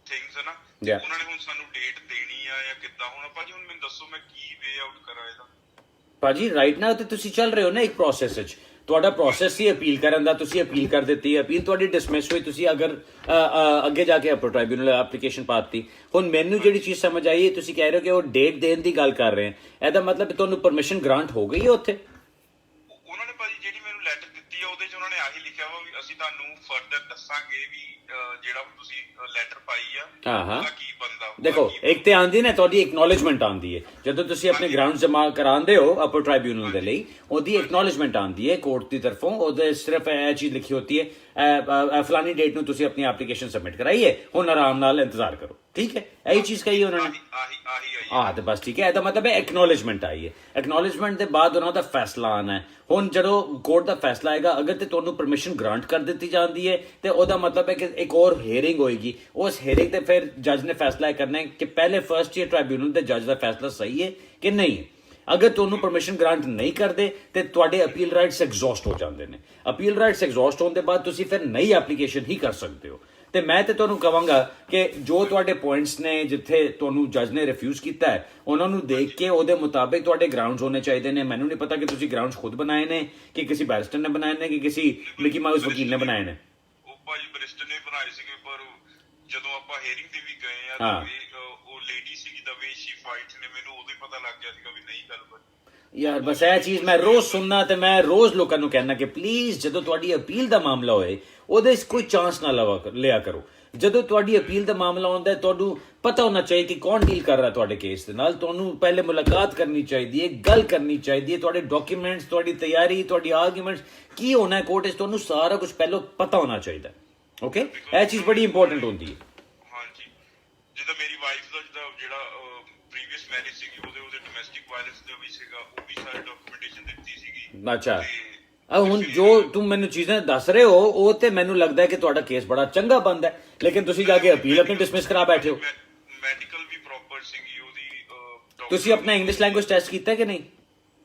things, ਹੈ ਨਾ। Yeah. ਉਹਨਾਂ ਨੇ ਹੁਣ ਸਾਨੂੰ ਡੇਟ ਦੇਣੀ ਆ ਜਾਂ ਕਿੱਦਾਂ ਹੋਣਾ? ਭਾਜੀ ਹੁਣ ਮੈਨੂੰ ਦੱਸੋ ਮੈਂ ਕੀ ਵੇ ਆਊਟ ਕਰਾਂ ਇਹਦਾ। ਭਾਜੀ ਰਾਈਟ ਨਾਓ ਤੇ ਤੁਸੀਂ ਚੱਲ ਰਹੇ ਹੋ ਨਾ ਇੱਕ ਪ੍ਰੋਸੈਸ ਵਿੱਚ, ਤੁਹਾਡਾ ਪ੍ਰੋਸੈਸ ਸੀ ਅਪੀਲ ਕਰਨ ਦਾ, ਤੁਸੀਂ ਅਪੀਲ ਕਰ ਦਿੱਤੀ, ਅਪੀਲ ਤੁਹਾਡੀ ਡਿਸਮਿਸ ਹੋਈ, ਤੁਸੀਂ ਅਗਰ ਅੱਗੇ ਜਾ ਕੇ ਅਪਰ ਟ੍ਰਾਈਬਿਊਨਲ ਐਪਲੀਕੇਸ਼ਨ ਪਾਤੀ। ਹੁਣ ਮੈਨੂੰ ਜਿਹੜੀ ਚੀਜ਼ ਸਮਝ ਆਈ ਹੈ, ਤੁਸੀਂ ਕਹਿ ਰਹੇ ਹੋ ਕਿ ਉਹ ਡੇਟ ਦੇਣ ਦੀ ਗੱਲ ਕਰ ਰਹੇ ਹੈ, ਇਹਦਾ ਮਤਲਬ ਤੁਹਾਨੂੰ ਪਰਮਿਸ਼ਨ ਗ੍ਰਾਂਟ ਹੋ ਗਈ ਹੈ ਉੱਥੇ? ਉਹਨਾਂ ਨੇ ਭਾਜੀ ਜਿਹੜੀ ਮੈਨੂੰ ਲੈਟਰ ਦਿੱਤੀ ਆ ਉਹਦੇ 'ਚ ਉਹਨਾਂ ਨੇ ਆਹੀ ਲਿਖਿਆ ਵਾ ਵੀ ਅਸੀਂ ਤੁਹਾਨੂੰ ਫਰਦਰ ਦੱਸਾਂਗੇ ਵੀ ਜਿਹੜਾ ਤੁਸੀਂ ਲੈਟਰ ਪਾਈ ਆ ਉਹਦਾ ਕੀ ਬਣਦਾ। ਦੇਖੋ, ਇੱਕ ਤੇ ਆਂਦੀ ਨਾ ਤੁਹਾਡੀ ਐਕਨੋਲੇਜਮੈਂਟ ਆਂਦੀ ਹੈ ਜਦੋਂ ਤੁਸੀਂ ਆਪਣੇ ਗਰਾਊਂਡ ਜਮਾ ਕਰਾਉਂਦੇ ਹੋ ਅਪਰ ਟ੍ਰਾਈਬਿਊਨਲ ਦੇ ਲਈ, ਉਹਦੀ ਐਕਨੋਲੇਜਮੈਂਟ ਆਂਦੀ ਹੈ ਕੋਰਟ ਦੀ ਤਰਫੋਂ। ਉਹਦੇ ਸਿਰਫ ਇਹ ਚੀਜ਼ ਲਿਖੀ ਹੁੰਦੀ ਹੈ ਫਲਾਨੀ ਡੇਟ ਨੂੰ ਤੁਸੀਂ ਆਪਣੀ ਐਪਲੀਕੇਸ਼ਨ ਸਬਮਿਟ ਕਰਾਈਏ, ਹੁਣ ਆਰਾਮ ਨਾਲ ਇੰਤਜ਼ਾਰ ਕਰੋ। ਠੀਕ ਹੈ, ਇਹੀ ਚੀਜ਼ ਕਹੀ ਉਹਨਾਂ ਨੇ। ਹਾਂ, ਤੇ ਬਸ ਠੀਕ ਹੈ, ਇਹਦਾ ਮਤਲਬ ਹੈ ਐਕਨੋਲੇਜਮੈਂਟ ਆਈ ਹੈ। ਐਕਨੋਲੇਜਮੈਂਟ ਦੇ ਬਾਅਦ ਉਹਨਾਂ ਦਾ ਫੈਸਲਾ ਆਣਾ ਹੈ। ਹੁਣ ਜਦੋਂ ਕੋਰਟ ਦਾ ਫੈਸਲਾ ਆਏਗਾ, ਅਗਰ ਤੇ ਤੁਹਾਨੂੰ ਪਰਮਿਸ਼ਨ ਗ੍ਰਾਂਟ ਕਰ ਦਿੱਤੀ ਜਾਂਦੀ ਹੈ ਤੇ ਉਹਦਾ ਮਤਲਬ ਹੈ ਕਿ ਇੱਕ ਹੋਰ ਹੀਅਰਿੰਗ ਹੋਏਗੀ। ਉਸ ਹੀਅਰਿੰਗ ਤੇ ਫਿਰ ਜੱਜ ਨੇ ਫੈਸਲਾ ਕਰਨਾ ਹੈ ਕਿ ਪਹਿਲੇ ਫਰਸਟ ਈਅਰ ਟ੍ਰਾਈਬਿਊਨਲ ਦੇ ਜੱਜ ਦਾ ਫੈਸਲਾ ਸਹੀ ਹੈ ਕਿ ਨਹੀਂ ਹੈ। ਅਗਰ ਤੁਹਾਨੂੰ ਪਰਮਿਸ਼ਨ ਗ੍ਰਾਂਟ ਨਹੀਂ ਕਰਦੇ ਤੇ ਤੁਹਾਡੇ ਅਪੀਲ ਰਾਈਟਸ ਐਗਜ਼ੌਸਟ ਹੋ ਜਾਂਦੇ ਨੇ। ਅਪੀਲ ਰਾਈਟਸ ਐਗਜ਼ੌਸਟ ਹੋਣ ਦੇ ਬਾਅਦ ਤੁਸੀਂ ਫਿਰ ਨਈ ਐਪਲੀਕੇਸ਼ਨ ਹੀ ਕਰ ਸਕਦੇ ਹੋ। ਤੇ ਮੈਂ ਤੇ ਤੁਹਾਨੂੰ ਕਹਾਂਗਾ ਕਿ ਜੋ ਤੁਹਾਡੇ ਪੁਆਇੰਟਸ ਨੇ, ਜਿੱਥੇ ਤੁਹਾਨੂੰ ਜੱਜ ਨੇ ਰਿਫਿਊਜ਼ ਕੀਤਾ ਹੈ, ਉਹਨਾਂ ਨੂੰ ਦੇਖ ਕੇ ਉਹਦੇ ਮੁਤਾਬਿਕ ਤੁਹਾਡੇ ਗਰਾਊਂਡਸ ਹੋਣੇ ਚਾਹੀਦੇ ਨੇ। ਮੈਨੂੰ ਨਹੀਂ ਪਤਾ ਕਿ ਤੁਸੀਂ ਗਰਾਊਂਡਸ ਖੁਦ ਬਣਾਏ ਨੇ ਕਿ ਕਿਸੇ ਬੈਰਿਸਟਰ ਨੇ ਬਣਾਏ ਨੇ ਕਿ ਕਿਸੇ ਮਿਕੀ ਮਾਊਸ ਵਕੀਲ ਨੇ ਬਣਾਏ ਨੇ। ਉਹ ਭਾਜੀ ਬੈਰਿਸਟਰ ਨੇ ਬਣਾਏ ਸੀਗੇ, ਪਰ ਜਦੋਂ ਆਪਾਂ ਹੀਅਰਿੰਗ ਤੇ ਵੀ ਗਏ ਆ ਉਹ ਲੇਡੀ ਸੀਗੀ, ਦਾ ਵੇ ਸ਼ੀ ਫਾਈਟ ਨੇ, ਮੈਨੂੰ ਉਦੋਂ ਹੀ ਪਤਾ ਲੱਗ ਗਿਆ ਸੀਗਾ ਵੀ ਨਹੀਂ ਗੱਲ ਬਣੀ। ਯਾਰ ਬਸ ਇਹ ਚੀਜ਼ ਮੈਂ ਰੋਜ਼ ਸੁਣਨਾ ਤੇ ਮੈਂ ਰੋਜ਼ ਲੋਕਾਂ ਨੂੰ ਕਹਿਣਾ ਕਿ ਪਲੀਜ਼ ਜਦੋਂ ਤੁਹਾਡੀ ਅਪੀਲ ਦਾ ਮਾਮਲਾ ਹੋਏ ਉਹਦੇ 'ਚ ਕੋਈ ਚਾਂਸ ਨਾ ਲਿਆ ਕਰੋ। ਜਦੋਂ ਤੁਹਾਡੀ ਅਪੀਲ ਦਾ ਮਾਮਲਾ ਆਉਂਦਾ ਤੁਹਾਨੂੰ ਪਤਾ ਹੋਣਾ ਚਾਹੀਏ ਕਿ ਕੌਣ ਡੀਲ ਕਰ ਰਿਹਾ ਤੁਹਾਡੇ ਕੇਸ ਦੇ ਨਾਲ। ਤੁਹਾਨੂੰ ਪਹਿਲੇ ਮੁਲਾਕਾਤ ਕਰਨੀ ਚਾਹੀਦੀ ਹੈ, ਗੱਲ ਕਰਨੀ ਚਾਹੀਦੀ ਹੈ, ਤੁਹਾਡੇ ਡਾਕੂਮੈਂਟਸ, ਤੁਹਾਡੀ ਤਿਆਰੀ, ਤੁਹਾਡੀ ਆਰਗੂਮੈਂਟਸ ਕੀ ਹੋਣਾ ਹੈ ਕੋਰਟ 'ਚ, ਤੁਹਾਨੂੰ ਸਾਰਾ ਕੁਝ ਪਹਿਲਾਂ ਪਤਾ ਹੋਣਾ ਚਾਹੀਦਾ। ਓਕੇ, ਇਹ ਚੀਜ਼ ਬੜੀ ਇੰਪੋਰਟੈਂਟ ਹੁੰਦੀ ਹੈ। ਹਾਂਜੀ, ਜਿੱਦਾਂ ਮੇਰੀ ਵਾਈਫ ਦਾ ਜਿਹੜਾ ਪ੍ਰੀਵੀਅਸ ਮੈਰਿਜ ਸੀਗੀ ਉਹਦੇ ਡੋਮੈਸਟਿਕ ਵਾਇਲੈਂਸ ਦਾ ਵੀ ਸੀਗਾ, ਉਹ ਵੀ ਸਾਰੇ ਡਾਕੂਮੈਂਟੇਸ਼ਨ ਦਿੱਤੀ ਸੀਗੀ। ਅੱਛਾ, ਹੁਣ ਜੋ ਤੂੰ ਮੈਨੂੰ ਚੀਜ਼ਾਂ ਦੱਸ ਰਹੇ ਹੋ ਉਹ ਤੇ ਮੈਨੂੰ ਲੱਗਦਾ ਹੈ ਕਿ ਤੁਹਾਡਾ ਕੇਸ ਬੜਾ ਚੰਗਾ ਬਣਦਾ ਹੈ, ਲੇਕਿਨ ਤੁਸੀਂ ਜਾ ਕੇ ਅਪੀਲ ਆਪਣੀ ਡਿਸਮਿਸ ਕਰਾ ਬੈਠੇ ਹੋ। ਮੈਡੀਕਲ ਵੀ ਪ੍ਰੋਪਰ ਸੀਗੀ ਉਹਦੀ, ਤੁਸੀਂ ਆਪਣਾ ਇੰਗਲਿਸ਼ ਲੈਂਗੁਏਜ ਟੈਸਟ ਕੀਤਾ ਕਿ ਨਹੀਂ?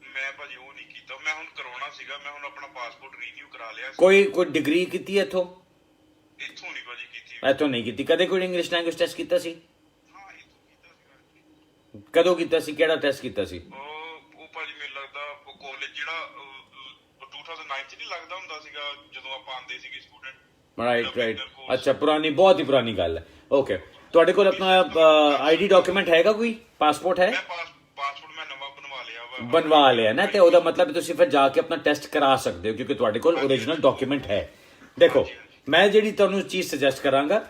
ਮੈਂ ਭਾਜੀ ਉਹ ਨਹੀਂ ਕੀਤਾ, ਮੈਂ ਹੁਣ ਕਰਾਉਣਾ ਸੀਗਾ, ਮੈਂ ਹੁਣ ਆਪਣਾ ਪਾਸਪੋਰਟ ਰੀਨਿਊ ਕਰਾ ਲਿਆ ਸੀ। ਕੋਈ ਡਿਗਰੀ ਕੀਤੀ ਇੱਥੋਂ? ਇੱਥੋਂ ਨਹੀਂ ਭਾਜੀ ਕੀਤੀ। ਇੱਥੋਂ ਨਹੀਂ ਕੀਤੀ। ਕਦੇ ਕੋਈ ਇੰਗਲਿਸ਼ ਲੈਂਗੁਏਜ ਟੈਸਟ ਕੀਤਾ ਸੀ? ਹਾਂ ਇੱਥੋਂ ਕੀਤਾ ਸੀਗਾ। ਕਦੋਂ ਕੀਤਾ ਸੀ? ਕਿਹੜਾ ਟੈਸਟ ਕੀਤਾ ਸੀ? ਉਹ ਭਾਜੀ ਮੈਨੂੰ ਲੱਗਦਾ ਉਹ ਕਾਲਜ ਜਿਹੜਾ 2009 ਚ ਨਹੀਂ ਲੱਗਦਾ ਹੁੰਦਾ ਸੀਗਾ ਜਦੋਂ ਆਪਾਂ ਆਉਂਦੇ ਸੀਗੇ ਸਟੂਡੈਂਟ। ਰਾਈਟ। ਅੱਛਾ, ਪੁਰਾਣੀ, ਬਹੁਤ ਹੀ ਪੁਰਾਣੀ ਗੱਲ ਹੈ। ਓਕੇ, ਤੁਹਾਡੇ ਕੋਲ ਆਪਣਾ ਆਈਡੀ ਡਾਕੂਮੈਂਟ ਹੈਗਾ? ਕੋਈ ਪਾਸਪੋਰਟ ਹੈ? ਮੈਂ ਪਾਸਪੋਰਟ ਮੈਂ ਨਵਾਂ ਬਣਵਾ ਲਿਆ ਵਾ। ਬਣਵਾ ਲਿਆ ਨਾ, ਤੇ ਉਹਦਾ ਮਤਲਬ ਤੁਸੀਂ ਫਿਰ ਜਾ ਕੇ ਆਪਣਾ ਟੈਸਟ ਕਰਾ ਸਕਦੇ ਹੋ ਕਿਉਂਕਿ ਤੁਹਾਡੇ ਕੋਲ ਓਰੀਜਨਲ ਡਾਕੂਮੈਂਟ ਹੈ। ਦੇਖੋ, ਮੈਂ ਜਿਹੜੀ ਤੁਹਾਨੂੰ ਚੀਜ਼ ਸੁਜੈਸਟ ਕਰਾਂਗਾ,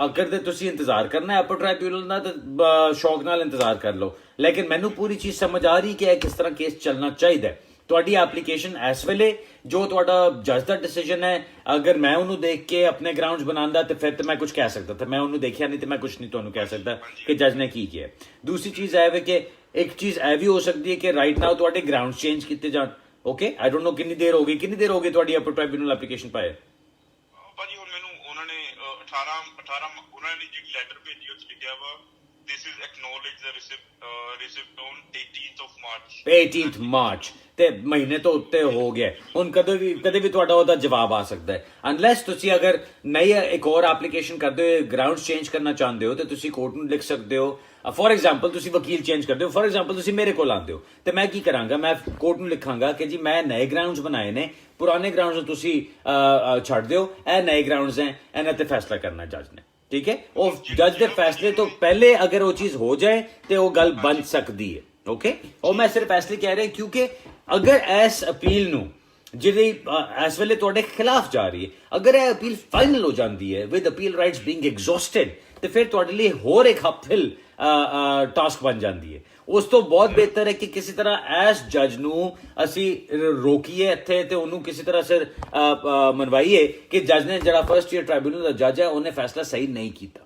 ਅਗਰ ਤੇ ਤੁਸੀਂ ਇੰਤਜ਼ਾਰ ਕਰਨਾ ਹੈ ਅਪਰ ਟ੍ਰਾਈਬਿਊਨਲ ਦਾ ਤਾਂ ਸ਼ੌਕ ਨਾਲ ਇੰਤਜ਼ਾਰ ਕਰ ਲਓ, ਲੇਕਿਨ ਮੈਨੂੰ ਪੂਰੀ ਚੀਜ਼ ਸਮਝ ਆ ਰਹੀ ਕਿ ਇਹ ਕਿਸ ਤਰ੍ਹਾਂ ਕੇਸ ਚੱਲਣਾ ਚਾਹੀਦਾ ਹੈ। ਤੁਹਾਡੀ ਐਪਲੀਕੇਸ਼ਨ ਇਸ ਵੇਲੇ ਜੋ ਤੁਹਾਡਾ ਜੱਜ ਦਾ ਡਿਸੀਜਨ ਹੈ, ਅਗਰ ਮੈਂ ਉਹਨੂੰ ਦੇਖ ਕੇ ਆਪਣੇ ਗਰਾਊਂਡਸ ਬਣਾਉਂਦਾ ਤੇ ਫਿਰ ਤੇ ਮੈਂ ਕੁਝ ਕਹਿ ਸਕਦਾ, ਤੇ ਮੈਂ ਉਹਨੂੰ ਦੇਖਿਆ ਨਹੀਂ ਤੇ ਮੈਂ ਕੁਝ ਨਹੀਂ ਤੁਹਾਨੂੰ ਕਹਿ ਸਕਦਾ ਕਿ ਜੱਜ ਨੇ ਕੀ ਕੀਤਾ। ਦੂਸਰੀ ਚੀਜ਼ ਇਹ ਹੈ ਕਿ ਇੱਕ ਚੀਜ਼ ਇਹ ਵੀ ਹੋ ਸਕਦੀ ਹੈ ਕਿ ਰਾਈਟ ਨਾਓ ਤੁਹਾਡੇ ਗਰਾਊਂਡ ਚੇਂਜ ਕੀਤੇ ਜਾਣ। ਓਕੇ, ਆਈ ਡੋਂਟ ਨੋ ਕਿੰਨੀ ਦੇਰ ਹੋ ਗਈ ਤੁਹਾਡੀ ਅਪਰ ਟ੍ਰਾਈਬਿਊਨਲ ਐਪਲੀਕੇਸ਼ਨ ਪਾਏ? ਭਾਜੀ ਹੁਣ ਮੈਨੂੰ ਉਹਨਾਂ ਨੇ 18 ਉਹਨਾਂ ਨੇ ਜਿਹੜੀ ਲੈਟਰ ਭੇਜੀ ਉਹ 'ਚ ਲਿਖਿਆ ਵਾ this is acknowledged the receipt on 18th of March 18th March, ਤੇ ਮਹੀਨੇ ਤੋਂ ਉੱਤੇ ਹੋ ਗਿਆ। ਹੁਣ ਕਦੇ ਵੀ ਤੁਹਾਡਾ ਉਹਦਾ ਜਵਾਬ ਆ ਸਕਦਾ ਹੈ, ਅਨਲੈਸ ਤੁਸੀਂ ਅਗਰ ਨਈ ਇੱਕ ਹੋਰ ਐਪਲੀਕੇਸ਼ਨ ਕਰਦੇ ਹੋ, ਗਰਾਊਂਡ ਚੇਂਜ ਕਰਨਾ ਚਾਹੁੰਦੇ ਹੋ, ਤੇ ਤੁਸੀਂ ਕੋਰਟ ਨੂੰ ਲਿਖ ਸਕਦੇ ਹੋ। ਫੋਰ ਐਗਜ਼ਾਮਪਲ ਤੁਸੀਂ ਵਕੀਲ ਚੇਂਜ ਕਰਦੇ ਹੋ, ਫੋਰ ਐਗਜ਼ਾਮਪਲ ਤੁਸੀਂ ਮੇਰੇ ਕੋਲ ਆਉਂਦੇ ਹੋ, ਤੇ ਮੈਂ ਕੀ ਕਰਾਂਗਾ, ਮੈਂ ਕੋਰਟ ਨੂੰ ਲਿਖਾਂਗਾ ਕਿ ਜੀ ਮੈਂ ਨਏ ਗਰਾਊਂਡਸ ਬਣਾਏ ਨੇ, ਪੁਰਾਣੇ ਗਰਾਊਂਡਸ ਤੁਸੀਂ ਛੱਡ ਦਿਓ, ਇਹ ਨਏ ਗਰਾਊਂਡਸ ਹੈ, ਇਹਨਾਂ ਤੇ ਫੈਸਲਾ ਕਰਨਾ ਜੱਜ ਨੇ। ਠੀਕ ਹੈ, ਉਹ ਜੱਜ ਦੇ ਫੈਸਲੇ ਤੋਂ ਪਹਿਲੇ ਅਗਰ ਉਹ ਚੀਜ਼ ਹੋ ਜਾਏ ਤੇ ਉਹ ਗੱਲ ਬਣ ਸਕਦੀ ਹੈ। ਓਕੇ, ਉਹ ਮੈਂ ਸਿਰਫ ਇਸ ਲਈ ਕਹਿ ਰਿਹਾ ਕਿਉਂਕਿ ਅਗਰ ਇਸ ਅਪੀਲ ਨੂੰ ਜਿਹੜੀ ਇਸ ਵੇਲੇ ਤੁਹਾਡੇ ਖਿਲਾਫ ਜਾ ਰਹੀ ਹੈ, ਅਗਰ ਇਹ ਅਪੀਲ ਫਾਈਨਲ ਹੋ ਜਾਂਦੀ ਹੈ ਵਿਦ ਅਪੀਲ ਰਾਈਟਸ ਬੀਇੰਗ ਐਗਜ਼ੌਸਟਡ, ਤੇ ਫਿਰ ਤੁਹਾਡੇ ਲਈ ਹੋਰ ਇੱਕ ਅਪਹਿਲ ਟਾਸਕ ਬਣ ਜਾਂਦੀ ਹੈ। ਉਸ ਤੋਂ ਬਹੁਤ ਬਿਹਤਰ ਹੈ ਕਿ ਕਿਸੇ ਤਰ੍ਹਾਂ ਇਸ ਜੱਜ ਨੂੰ ਅਸੀਂ ਰੋਕੀਏ ਇੱਥੇ ਤੇ ਉਹਨੂੰ ਕਿਸੇ ਤਰ੍ਹਾਂ ਸਿਰ ਮਨਵਾਈਏ ਕਿ ਜੱਜ ਨੇ ਜਿਹੜਾ ਫਰਸਟ ਈਅਰ ਟ੍ਰਾਈਬਿਊਨਲ ਦਾ ਜੱਜ ਹੈ ਉਹਨੇ ਫੈਸਲਾ ਸਹੀ ਨਹੀਂ ਕੀਤਾ,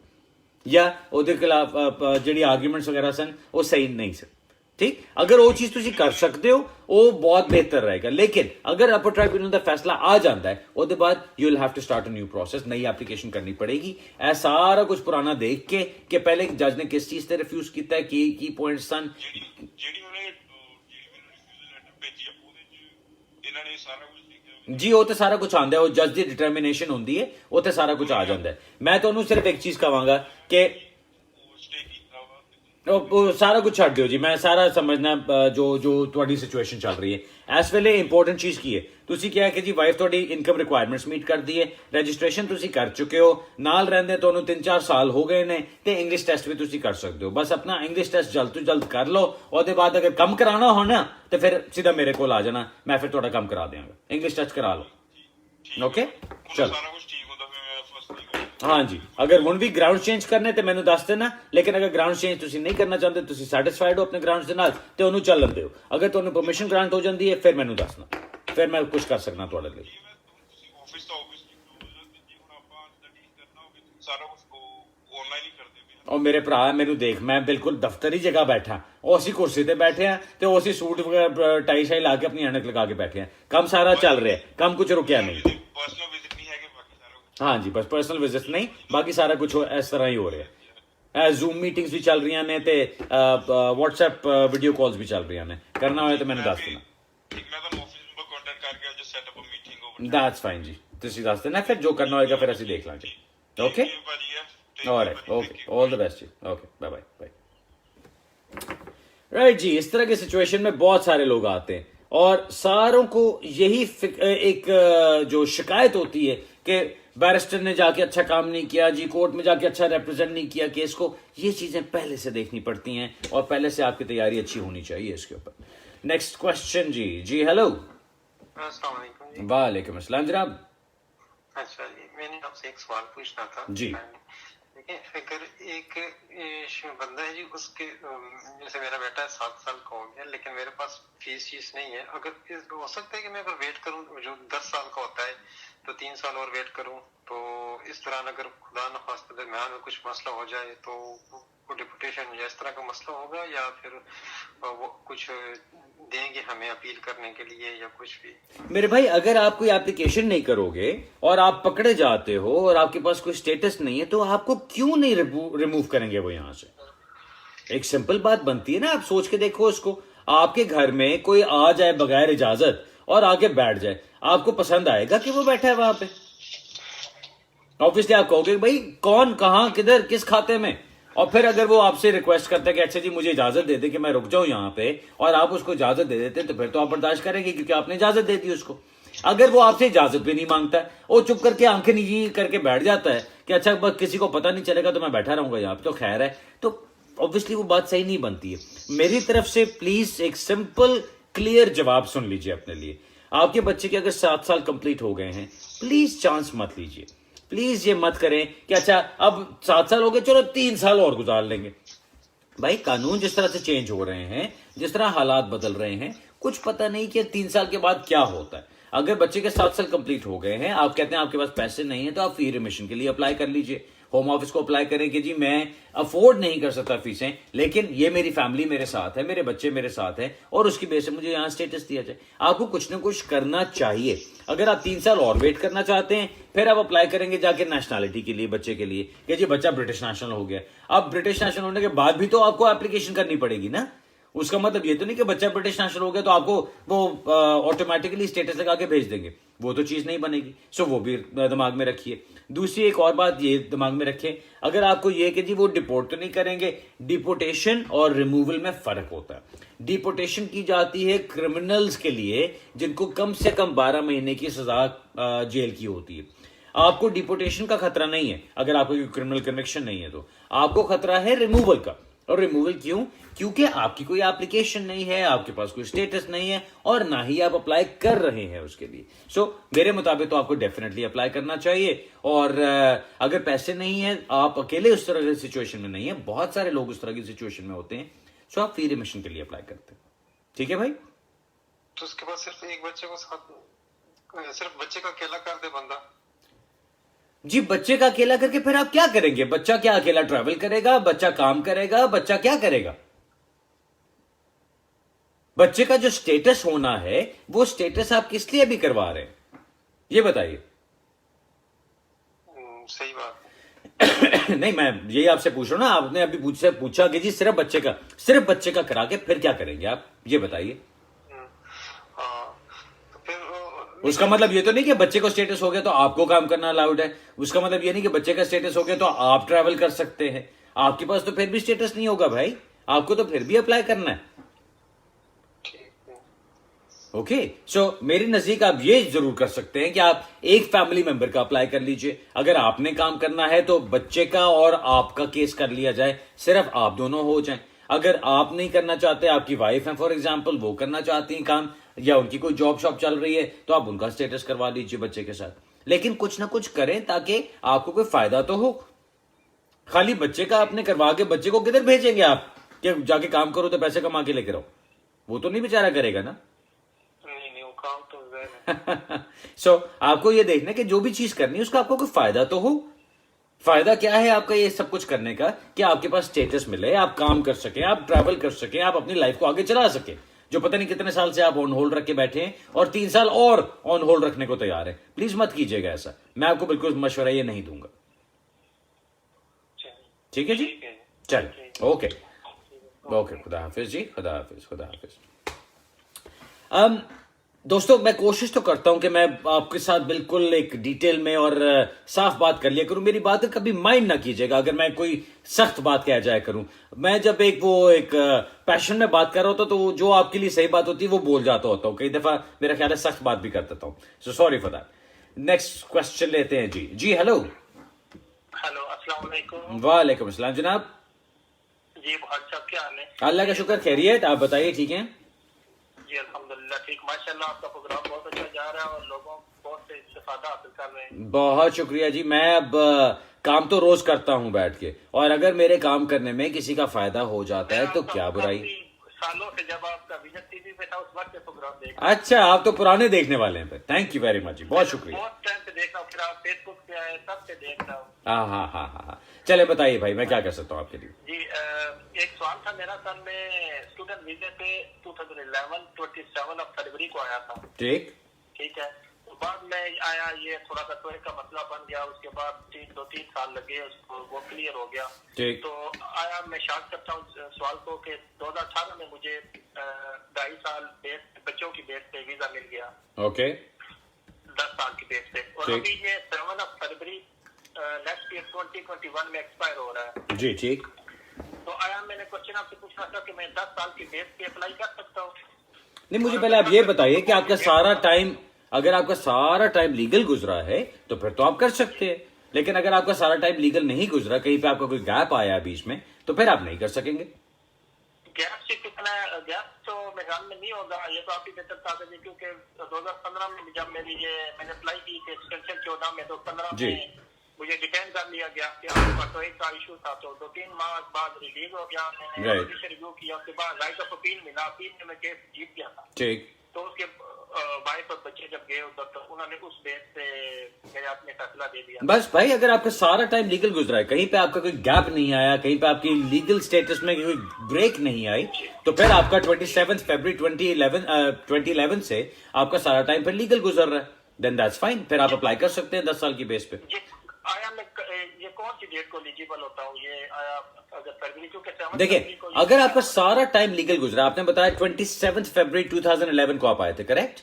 ਜਾਂ ਉਹਦੇ ਖਿਲਾਫ ਜਿਹੜੀ ਆਰਗੂਮੈਂਟਸ ਵਗੈਰਾ ਸਨ ਉਹ ਸਹੀ ਨਹੀਂ ਸਨ। ਠੀਕ, ਅਗਰ ਉਹ ਚੀਜ਼ ਤੁਸੀਂ ਕਰ ਸਕਦੇ ਹੋ ਉਹ ਬਹੁਤ ਬਿਹਤਰ ਰਹੇਗਾ। ਲੇਕਿਨ ਅਗਰ ਅਪਰ ਟ੍ਰਾਈਬਿਊਨਲ ਦਾ ਫੈਸਲਾ ਆ ਜਾਂਦਾ ਹੈ, ਉਹਦੇ ਬਾਅਦ you will have to start a new process, ਨਈ ਐਪਲੀਕੇਸ਼ਨ ਕਰਨੀ ਪੜੇਗੀ। ਇਹ ਸਾਰਾ ਕੁਝ ਪੁਰਾਣਾ ਦੇਖ ਕੇ ਕਿ ਪਹਿਲੇ ਜੱਜ ਨੇ ਕਿਸ ਚੀਜ਼ ਤੇ ਰਿਫਿਊਜ਼ ਕੀਤਾ ਹੈ, ਕੀ ਪੁਆਇੰਟਸ ਸਨ। ਜਿਹੜੀ ਉਹਨੇ ਰਿਫਿਊਜ਼ਲ ਲੈਟਰ ਭੇਜੀ ਆ ਉਹਦੇ 'ਚ ਇਹਨਾਂ ਨੇ ਸਾਰਾ ਕੁਝ ਲਿਖਿਆ ਜੀ, ਉਹ ਤੇ ਸਾਰਾ ਕੁਝ ਆਉਂਦਾ ਹੈ, ਉਹ ਜੱਜ ਦੀ ਡਿਟਰਮੀਨੇਸ਼ਨ ਹੁੰਦੀ ਹੈ, ਉਹ ਤੇ ਸਾਰਾ ਕੁਝ ਆ ਜਾਂਦਾ ਹੈ। ਮੈਂ ਤੁਹਾਨੂੰ ਸਿਰਫ ਇੱਕ ਚੀਜ਼ ਕਹਾਂਗਾ ਕਿ ਉਹ ਸਾਰਾ ਕੁਝ ਛੱਡ ਦਿਓ ਜੀ, ਮੈਂ ਸਾਰਾ ਸਮਝਣਾ ਜੋ ਤੁਹਾਡੀ ਸਿਚੁਏਸ਼ਨ ਚੱਲ ਰਹੀ ਹੈ ਇਸ ਵੇਲੇ। ਇੰਪੋਰਟੈਂਟ ਚੀਜ਼ ਕੀ ਹੈ, ਤੁਸੀਂ ਕਿਹਾ ਕਿ ਜੀ ਵਾਈਫ ਤੁਹਾਡੀ ਇਨਕਮ ਰਿਕੁਆਇਰਮੈਂਟਸ ਮੀਟ ਕਰਦੀ ਹੈ, ਰਜਿਸਟ੍ਰੇਸ਼ਨ ਤੁਸੀਂ ਕਰ ਚੁੱਕੇ ਹੋ, ਨਾਲ ਰਹਿੰਦੇ ਤੁਹਾਨੂੰ 3-4 ਸਾਲ ਹੋ ਗਏ ਨੇ, ਤੇ ਇੰਗਲਿਸ਼ ਟੈਸਟ ਵੀ ਤੁਸੀਂ ਕਰ ਸਕਦੇ ਹੋ। ਬਸ ਆਪਣਾ ਇੰਗਲਿਸ਼ ਟੈਸਟ ਜਲਦ ਤੋਂ ਜਲਦ ਕਰ ਲਓ, ਉਹਦੇ ਬਾਅਦ ਅਗਰ ਕੰਮ ਕਰਾਉਣਾ ਹੋਣਾ ਤੇ ਫਿਰ ਸਿੱਧਾ ਮੇਰੇ ਕੋਲ ਆ ਜਾਣਾ, ਮੈਂ ਫਿਰ ਤੁਹਾਡਾ ਕੰਮ ਕਰਾ ਦਿਆਂਗਾ। ਇੰਗਲਿਸ਼ ਟੈਸਟ ਕਰਾ ਲਓ। ਓਕੇ, ਚਲੋ, ਸਾਰਾ ਕੁਝ ਠੀਕ ਹੁੰਦਾ ਫਿਰ ਮੈਂ ਫਸਟ ਨਹੀਂ हाँ जी, अगर हुण भी ग्राउंड चेंज करने ते मैनू दस देना, लेकिन अगर ग्राउंड चेंज तुसीं नहीं करना चाहते, तुसीं सैटिस्फाइड हो अपने ग्राउंड दे नाल ते ओनू चलन दिओ। अगर तुहानू परमिशन ग्रांट हो जाती है फिर मैनू दसना, फिर मैं कुछ कर सकना तुहाडे लई। ਆਫਿਸ ਤੋਂ ਆਫਿਸ ਜੀ ਹੁਣ ਆਪਾਂ ਸਟੱਡੀ ਕਰਨਾ ਹੋਵੇ ਸਾਰਾ ਕੁਝ ਆਨਲਾਈਨ ਹੀ ਕਰਦੇ ਪਏ। और मेरे भरा मैनू देख, मैं बिल्कुल दफ्तरी जगह बैठा, ਉਹ ਅਸੀਂ ਕੁਰਸੀ ਤੇ ਬੈਠੇ ਆ ਤੇ ਉਹ ਅਸੀਂ ਸੂਟ ਟਾਈ ਸ਼ਾਈ ਲਾ ਕੇ ਆਪਣੀ ਐਨਕ ਲਗਾ ਕੇ ਬੈਠੇ ਆ। ਕੰਮ ਸਾਰਾ ਚੱਲ ਰਿਹਾ, ਕੰਮ ਕੁਝ ਰੁਕਿਆ ਨਹੀਂ। ਪਰਸਨਲ ਵਿਜ਼ਿਟ ਨਹੀਂ ਹੈਗੇ, ਬਾਕੀ ਸਾਰਾ ਕੁਝ हाँ जी, बस पर्सनल विजिट नहीं, बाकी सारा कुछ इस तरह ही हो रहा है। जूम मीटिंग्स भी चल रही ने ते व्हाट्सएप वीडियो कॉल्स भी चल रही ने, करना होए तो मैंने दस देना। ਠੀਕ, ਮੈਂ ਤੁਹਾਨੂੰ ਆਫਿਸ ਨੂੰ ਕੰਟੈਕਟ ਕਰਕੇ ਅੱਜ ਸੈਟ ਅਪ ਮੀਟਿੰਗ ਹੋਵੇ। दैट्स फाइन जी, ਤੁਸੀਂ ਦੱਸ ਦੇਣਾ, ਫਿਰ ਜੋ ਕਰਨਾ ਹੋਏਗਾ ਫਿਰ ਅਸੀਂ ਦੇਖ ਲਾਂਗੇ। Okay, alright, okay, all the best जी, okay, bye bye bye. Right जी, इस तरह की सिचुएशन में बहुत सारे लोग आते हैं और सारों को यही एक जो शिकायत होती है कि बैरिस्टर ने जाके अच्छा काम नहीं किया जी, कोर्ट में जाके अच्छा रिप्रेजेंट नहीं किया केस को। ये चीजें पहले से देखनी पड़ती हैं और पहले से आपकी तैयारी अच्छी होनी चाहिए इसके ऊपर। नेक्स्ट क्वेश्चन जी। जी हेलो, अस्सलाम वालेकुम जी। वालेकुम अस्सलाम जनाब। अच्छा जी, मैंने आपसे एक सवाल पूछना था जी। देखिए, अगर एक बंदा है जी, उसके जैसे मेरा बेटा 7 साल का हो गया लेकिन मेरे पास फीस नहीं है, अगर हो सकता है कि मैं अगर वेट करूं, जो 10 साल का होता है तो 3 साल और वेट करूं, तो इस दौरान अगर खुदा न खास्ता दरमियान में कुछ मसला हो जाए तो वो डिपुटेशन या इस तरह का मसला होगा, या फिर वो कुछ देंगे हमें अपील करने के लिए या कुछ भी? मेरे भाई, अगर आप कोई एप्लीकेशन नहीं करोगे और आप पकड़े जाते हो और आपके पास कोई स्टेटस नहीं है तो आपको क्यों नहीं रिमूव करेंगे वो यहाँ से? एक सिंपल बात बनती है ना, आप सोच के देखो उसको, आपके घर में कोई आ जाए बगैर इजाजत और आके बैठ जाए, आपको पसंद आएगा कि वो बैठा है वहां पे? ऑब्वियसली आप कहोगे भाई कौन, कहां, किधर, किस खाते में। और फिर अगर वो आपसे रिक्वेस्ट करता है कि अच्छा जी मुझे इजाजत दे दे कि मैं रुक जाऊं यहाँ पे, और आप उसको इजाजत दे देते, तो फिर तो आप बर्दाश्त करेंगे क्योंकि आपने इजाजत दे दी उसको। अगर वो आपसे इजाजत भी नहीं मांगता है, वो चुप करके आंखें नीची करके बैठ जाता है कि अच्छा बस किसी को पता नहीं चलेगा तो मैं बैठा रहूंगा यहाँ पे, तो खैर है, तो ऑब्वियसली वो बात सही नहीं बनती है। मेरी तरफ से प्लीज एक सिंपल क्लियर जवाब सुन लीजिए अपने लिए। आपके बच्चे के अगर 7 साल कंप्लीट हो गए हैं, प्लीज चांस मत लीजिए, प्लीज ये मत करें कि अच्छा अब 7 साल हो गए चलो 3 साल और गुजार लेंगे। भाई कानून जिस तरह से चेंज हो रहे हैं, जिस तरह हालात बदल रहे हैं, कुछ पता नहीं कि 3 साल के बाद क्या होता है। अगर बच्चे के 7 साल कंप्लीट हो गए हैं, आप कहते हैं आपके पास पैसे नहीं है, तो आप फी रिमिशन के लिए अप्लाई कर लीजिए, होम ऑफिस को अप्लाई करें कि जी मैं अफोर्ड नहीं कर सकता फीसें, लेकिन ये मेरी फैमिली मेरे साथ है, मेरे बच्चे मेरे साथ हैं, और उसकी बेस से मुझे यहाँ स्टेटस दिया जाए। आपको कुछ ना कुछ करना चाहिए। अगर आप 3 साल और वेट करना चाहते हैं, फिर आप अप्लाई करेंगे जाके नेशनैलिटी के लिए, बच्चे के लिए कि जी बच्चा ब्रिटिश नेशनल हो गया। अब ब्रिटिश नेशनल होने के बाद भी तो आपको एप्लीकेशन करनी पड़ेगी ना। उसका मतलब ये तो नहीं कि बच्चा ब्रिटिश नेशनल हो गया तो आपको वो ऑटोमेटिकली स्टेटस लगा के भेज देंगे, वो तो चीज नहीं बनेगी। सो वो भी दिमाग में रखिए। दूसरी एक और बात ये दिमाग में रखें, अगर आपको ये कि जी वो डिपोर्ट तो नहीं करेंगे, डिपोर्टेशन और रिमूवल में फर्क होता है। डिपोर्टेशन की जाती है क्रिमिनल्स के लिए जिनको कम से कम 12 महीने की सजा जेल की होती है। आपको डिपोर्टेशन का खतरा नहीं है अगर आपको क्रिमिनल कन्विक्शन नहीं है, तो आपको खतरा है रिमूवल का। और रिमूवल क्यों? क्योंकि आपकी कोई एप्लीकेशन नहीं है, आपके पास कोई स्टेटस नहीं है, और ना ही आप अप्लाई कर रहे हैं उसके लिए। सो मेरे मुताबिक तो आपको डेफिनेटली अप्लाई करना चाहिए। और अगर पैसे नहीं है, आप अकेले उस तरह की सिचुएशन में नहीं है, बहुत सारे लोग उस तरह की सिचुएशन में होते हैं, सो आप फी रिमिशन के लिए अप्लाई करते हैं। ठीक है भाई? तो उसके बाद सिर्फ एक बच्चे को साथ, सिर्फ बच्चे का अकेला कर दे बंदा? जी बच्चे का अकेला करके फिर आप क्या करेंगे? बच्चा क्या अकेला ट्रैवल करेगा? बच्चा काम करेगा? बच्चा क्या करेगा? बच्चे का जो स्टेटस होना है, वो स्टेटस आप किस लिए भी करवा रहे हैं, ये बताइए। सही बात नहीं, मैं यही आपसे पूछ रहा हूं ना, आपने अभी पूछा कि जी सिर्फ बच्चे का करा के फिर क्या करेंगे आप, ये बताइए। उसका मतलब ये तो नहीं कि बच्चे को स्टेटस हो गया तो आपको काम करना अलाउड है। उसका मतलब ये नहीं कि बच्चे का स्टेटस हो गया तो आप ट्रैवल कर सकते हैं। आपके पास तो फिर भी स्टेटस नहीं होगा भाई, आपको तो फिर भी अप्लाई करना है। ओके, सो मेरे नजदीक आप ये जरूर कर सकते हैं कि आप एक फैमिली मेंबर का अप्लाई कर लीजिए। अगर आपने काम करना है तो बच्चे का और आपका केस कर लिया जाए, सिर्फ आप दोनों हो जाएं। अगर आप नहीं करना चाहते, आपकी वाइफ है फॉर एग्जांपल, वो करना चाहती हैं काम, या उनकी कोई जॉब शॉप चल रही है, तो आप उनका स्टेटस करवा लीजिए बच्चे के साथ। लेकिन कुछ ना कुछ करें ताकि आपको कोई फायदा तो हो। खाली बच्चे का आपने करवा के बच्चे को किधर भेजेंगे आप कि जाके काम करो तो पैसे कमा के लेकर आओ? वो तो नहीं बेचारा करेगा ना। सो आपको ये देखना कि जो भी चीज करनी है उसका आपको कोई फायदा तो हो। फायदा क्या है आपका ये सब कुछ करने का? कि आपके पास स्टेटस मिले, आप काम कर सके, आप ट्रैवल कर सके, आप अपनी लाइफ को आगे चला सके। जो पता नहीं कितने साल से आप ऑन होल्ड रख के बैठे हैं और 3 साल और ऑन होल्ड रखने को तैयार है, प्लीज मत कीजिएगा ऐसा। मैं आपको बिल्कुल मशवरा ये नहीं दूंगा। ठीक है जी, चलिए, ओके ओके, खुदा हाफिज जी, खुदा हाफिज, खुदा हाफिज। दोस्तों, मैं कोशिश तो करता हूं कि मैं आपके साथ बिल्कुल एक डिटेल में और साफ बात कर लिया करूं। मेरी बात कभी माइंड ना कीजिएगा अगर मैं कोई सख्त बात कह जाया करूं। मैं जब एक पैशन में बात कर रहा होता तो जो आपके लिए सही बात होती है वो बोल जाता होता हूं। कई दफा मेरा ख्याल है सख्त बात भी कर देता हूं, so sorry for that. Next question लेते हैं जी। जी हेलो। हेलो, अस्सलाम वालेकुम। वालेकुम अस्सलाम जनाब। जी बहुत सब क्या हाल है? अल्लाह का शुक्र, खैरियत। आप बताइए, ठीक है? जी अल्हम्दुलिल्लाह ठीक, माशाल्लाह आपका प्रोग्राम बहुत अच्छा जा रहा है और लोगों बहुत से इस्तेफादा हासिल कर रहे हैं। बहुत शुक्रिया जी। मैं अब काम तो रोज करता हूं बैठ के, और अगर मेरे काम करने में किसी का फायदा हो जाता है तो क्या बुराई। सालों से जब आपका विजन टीवी पे था उस वक्त से प्रोग्राम देख। अच्छा, आप तो पुराने देखने वाले हैं। थैंक यू वेरी मच जी, बहुत शुक्रिया। बहुत टाइम से देख रहा हूँ, फिर आप फेसबुक पे आए तब से देख रहा हूँ। हाँ। चले बताइए भाई, मैं क्या कर सकता हूँ आपके लिए? जी एक सवाल था मेरा सर। मैं स्टूडेंट वीजे पे 2011 27 फरवरी को आया था। ठीक है, बाद में आया ये थोड़ा सा टोए का मसला बन गया, उसके बाद 2-3 साल लगे उसको, वो क्लियर हो गया। तो आया मैं शार्ट करता हूँ सवाल को कि 2018 में मुझे 2.5 साल बच्चों की बेस पे वीजा मिल गया। ओके 10 साल की बेस पे, और अभी ये 7 फरवरी नेक्स्ट ईयर 2021 में एक्सपायर हो रहा है जी। ठीक, तो आया मैंने क्वेश्चन आपसे पूछना था कि मैं 10 साल की बेस पे अप्लाई कर सकता हूँ? नहीं, मुझे पहले आप ये बताइए कि आपका सारा टाइम, अगर आपका सारा टाइम लीगल गुजरा है तो फिर तो आप कर सकते हैं, लेकिन अगर आपका सारा टाइम लीगल नहीं गुजरा, कहीं पे आपका कोई गैप आया बीच में, तो फिर आप नहीं कर सकेंगे। गैप से कितना गैप तो मेरे ख्याल में नहीं होगा, ये तो आप ही बेहतर बता देंगे, क्योंकि 2015 में जब मैंने अप्लाई की थी एक्सटेंशन 14 में, तो 15 में मुझे डिटेन कर लिया गया कि आपका टोए का इशू था, तो 2-3 माह बाद रिलीज हो गया। मैंने रिव्यू किया, उसके बाद राइट ऑफ अपील मिला, अपील में मैं केस जीत गया था। ठीक, तो उसके वाइफ और बच्चे जब गए उधर, तो उन्होंने उस बेस से मेरे अपने फैसला दे दिया। बस भाई, अगर आपका सारा टाइम लीगल गुजरा है, कहीं पे आपका कोई गैप नहीं आया, कहीं पे आपकी लीगल स्टेटस में कोई ब्रेक नहीं आई, तो फिर आपका 27 फरवरी 2011 से आपका सारा टाइम फिर लीगल गुजर रहा है, देन दैट्स फाइन, फिर आप अप्लाई कर सकते हैं 10 साल की बेस पे। आया मैं ये कौन सी डेट को एलिजिबल होता हूँ? ये आया अगर फरवरी, क्योंकि देखिए, अगर आपका सारा टाइम लीगल गुजरा, आपने बताया 27 फरवरी 2011 को आप आए थे, करेक्ट?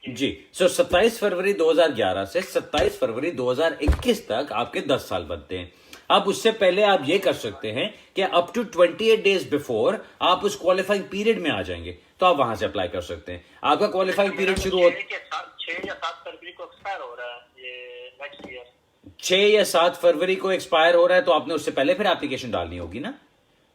जी। सो 27 फरवरी 2011 से 27 फरवरी 2021 तक आपके 10 साल बनते हैं। अब उससे पहले आप ये कर सकते हैं कि अप टू 28 डेज बिफोर आप उस क्वालिफाइंग पीरियड में आ जाएंगे, तो आप वहां से अप्लाई कर सकते हैं। आपका क्वालिफाइंग पीरियड शुरू हो 6 या 7 फरवरी को एक्सपायर हो रहा है ये नेक्स्ट ईयर। 6 या 7 फरवरी को एक्सपायर हो रहा है, तो आपने उससे पहले फिर एप्लीकेशन डालनी होगी ना।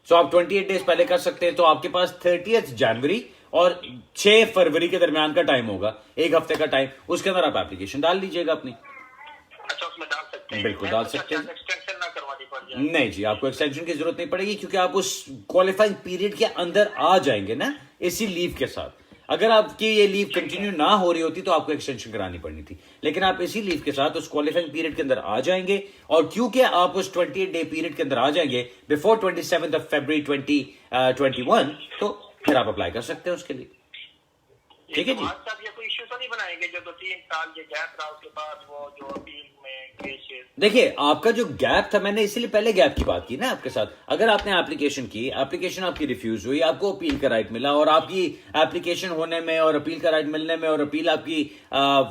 सो आप 28 डेज पहले कर सकते हैं, तो आपके पास 30 जनवरी और 6 फरवरी के दरमियान का टाइम होगा, एक हफ्ते का टाइम, उसके अंदर आप एप्लीकेशन डाल लीजिएगा अपनी। अच्छा, उसमें डाल सकते हैं? बिल्कुल डाल सकते हैं। एक्सटेंशन ना करवानी पड़ जाए? नहीं जी, आपको एक्सटेंशन की जरूरत नहीं पड़ेगी, क्योंकि आप उस क्वालिफाइंग पीरियड के अंदर आ जाएंगे ना इसी लीव के साथ। अगर आपकी ये लीव कंटिन्यू ना हो रही होती तो आपको एक्सटेंशन करानी पड़नी थी, लेकिन आप इसी लीव के साथ उस क्वालिफाइंग पीरियड के अंदर आ जाएंगे, और क्योंकि आप उस 28 डे पीरियड के अंदर आ जाएंगे बिफोर 27 फरवरी 2021, तो फिर आप अप्लाई कर सकते हैं उसके लिए। ठीक है जी। साहब ये कोई इश्यू तो नहीं बनाएंगे जो 2-3 साल ये गैप रहा, उसके बाद वो जो अपील में केसेस? देखिए, आपका जो गैप था, मैंने इसीलिए पहले गैप की बात की ना आपके साथ। अगर आपने एप्लीकेशन की, एप्लीकेशन आपकी रिफ्यूज हुई, आपको अपील का राइट मिला, और आपकी एप्लीकेशन होने में और अपील का राइट मिलने में और अपील आपकी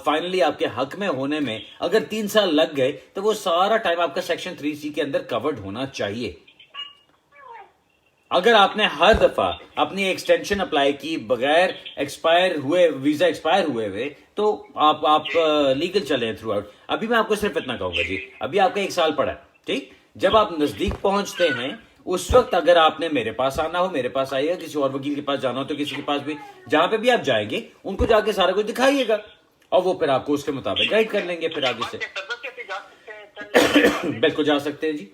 फाइनली आपके हक में होने में अगर 3 साल लग गए, तो वो सारा टाइम आपका सेक्शन 3C के अंदर कवर्ड होना चाहिए। अगर आपने हर दफा अपनी एक्सटेंशन अप्लाई की बगैर एक्सपायर हुए, वीजा एक्सपायर हुए, तो आप लीगल चले थ्रू आउट। अभी मैं आपको सिर्फ इतना कहूंगा जी, अभी आपका 1 साल पड़ा है, ठीक? जब आप नजदीक पहुंचते हैं उस वक्त अगर आपने मेरे पास आना हो, मेरे पास आइएगा, किसी और वकील के पास जाना हो तो किसी के पास भी, जहां पे भी आप जाएंगे उनको जाके सारा कुछ दिखाइएगा, और वो फिर आपको उसके मुताबिक गाइड कर लेंगे फिर आगे से। बिल्कुल जा सकते हैं जी।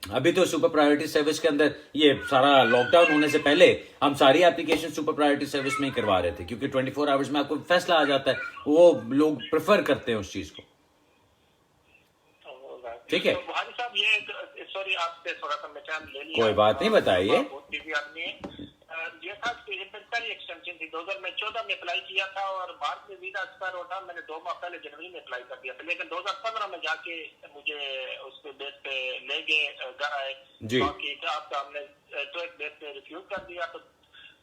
अभी तो सुपर प्रायोरिटी सर्विस के अंदर ये सारा लॉकडाउन होने से पहले हम सारी एप्लीकेशन सुपर प्रायोरिटी सर्विस में ही करवा रहे थे, क्योंकि 24 आवर्स में आपको फैसला आ जाता है, वो लोग प्रेफर करते हैं उस चीज को। ठीक है, तो भाई साहब ये सॉरी आपसे थोड़ा सा मैं टाइम ले लिया, कोई बात नहीं, बताइए। ये था कि पहली एक्सटेंशन थी 2014 में अप्लाई किया था, और मार्च में वीजा एक्सपायर होता, मैंने 2 माह पहले जनवरी में अप्लाई कर दिया था, लेकिन 2015 में जाके मुझे उसके बेस पे ले गए, घर आए जी, आपका हमने तो एक बेस पे रिफ्यूज कर दिया, तो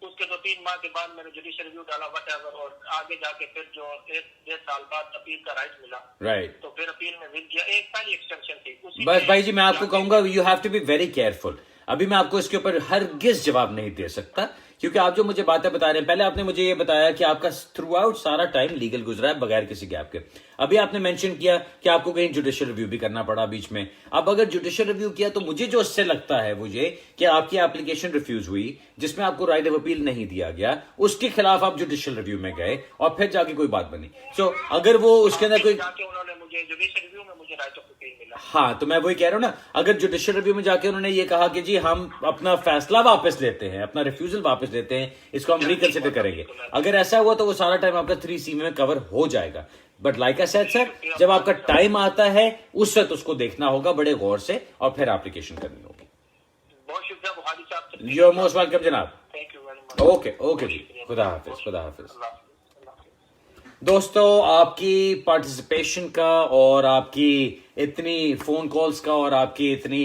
उसके 2-3 माह के बाद मैंने जुडिशियल रिव्यू डाला व्हाटएवर, और आगे जाके फिर जो 1-1.5 साल बाद अपील का राइट मिला, राइट, तो फिर अपील में मिल गया। एक साल एक्सटेंशन थी। बस भाई जी, मैं आपको कहूंगा you have to be very careful. अभी मैं आपको इसके ऊपर हरगिज जवाब नहीं दे सकता, क्योंकि आप जो मुझे बातें बता रहे हैं, पहले आपने मुझे ये बताया कि आपका थ्रू आउट सारा टाइम लीगल गुजरा है बगैर किसी गैप के। अभी आपने मेंशन किया कि आपको कहीं जुडिशियल रिव्यू भी करना पड़ा बीच में। अब अगर जुडिशियल रिव्यू किया तो मुझे जो इससे लगता है मुझे कि आपकी एप्लीकेशन रिफ्यूज हुई, जिसमें आपको राइट ऑफ अपील नहीं दिया गया, उसके खिलाफ आप जुडिशियल रिव्यू में गए और फिर जाके कोई बात बनी। सो अगर वो उसके अंदर कोई, उन्होंने मुझे जुडिशियल रिव्यू में मुझे राइट ऑफ अपील मिला। हाँ, तो मैं वही कह रहा हूं ना, अगर जुडिशियल रिव्यू में जाके उन्होंने ये कहा कि जी हम अपना फैसला वापस लेते हैं, अपना रिफ्यूजल वापस लेते हैं, इसको हम रिकंसिडर करेंगे, अगर ऐसा हुआ तो वो सारा टाइम आपका 3C में कवर हो जाएगा। But like I said sir, जब आपका टाइम आता है उस वक्त उसको देखना होगा बड़े गौर से, और फिर एप्लीकेशन करनी होगी। बहुत शुक्रिया बुखारी साहब। यू आर मोस्ट वेलकम जनाब। Thank you very much. Okay जी, खुदा हाफिज, खुदा हाफिज। दोस्तों, आपकी पार्टिसिपेशन का और आपकी इतनी फोन कॉल्स का और आपकी इतनी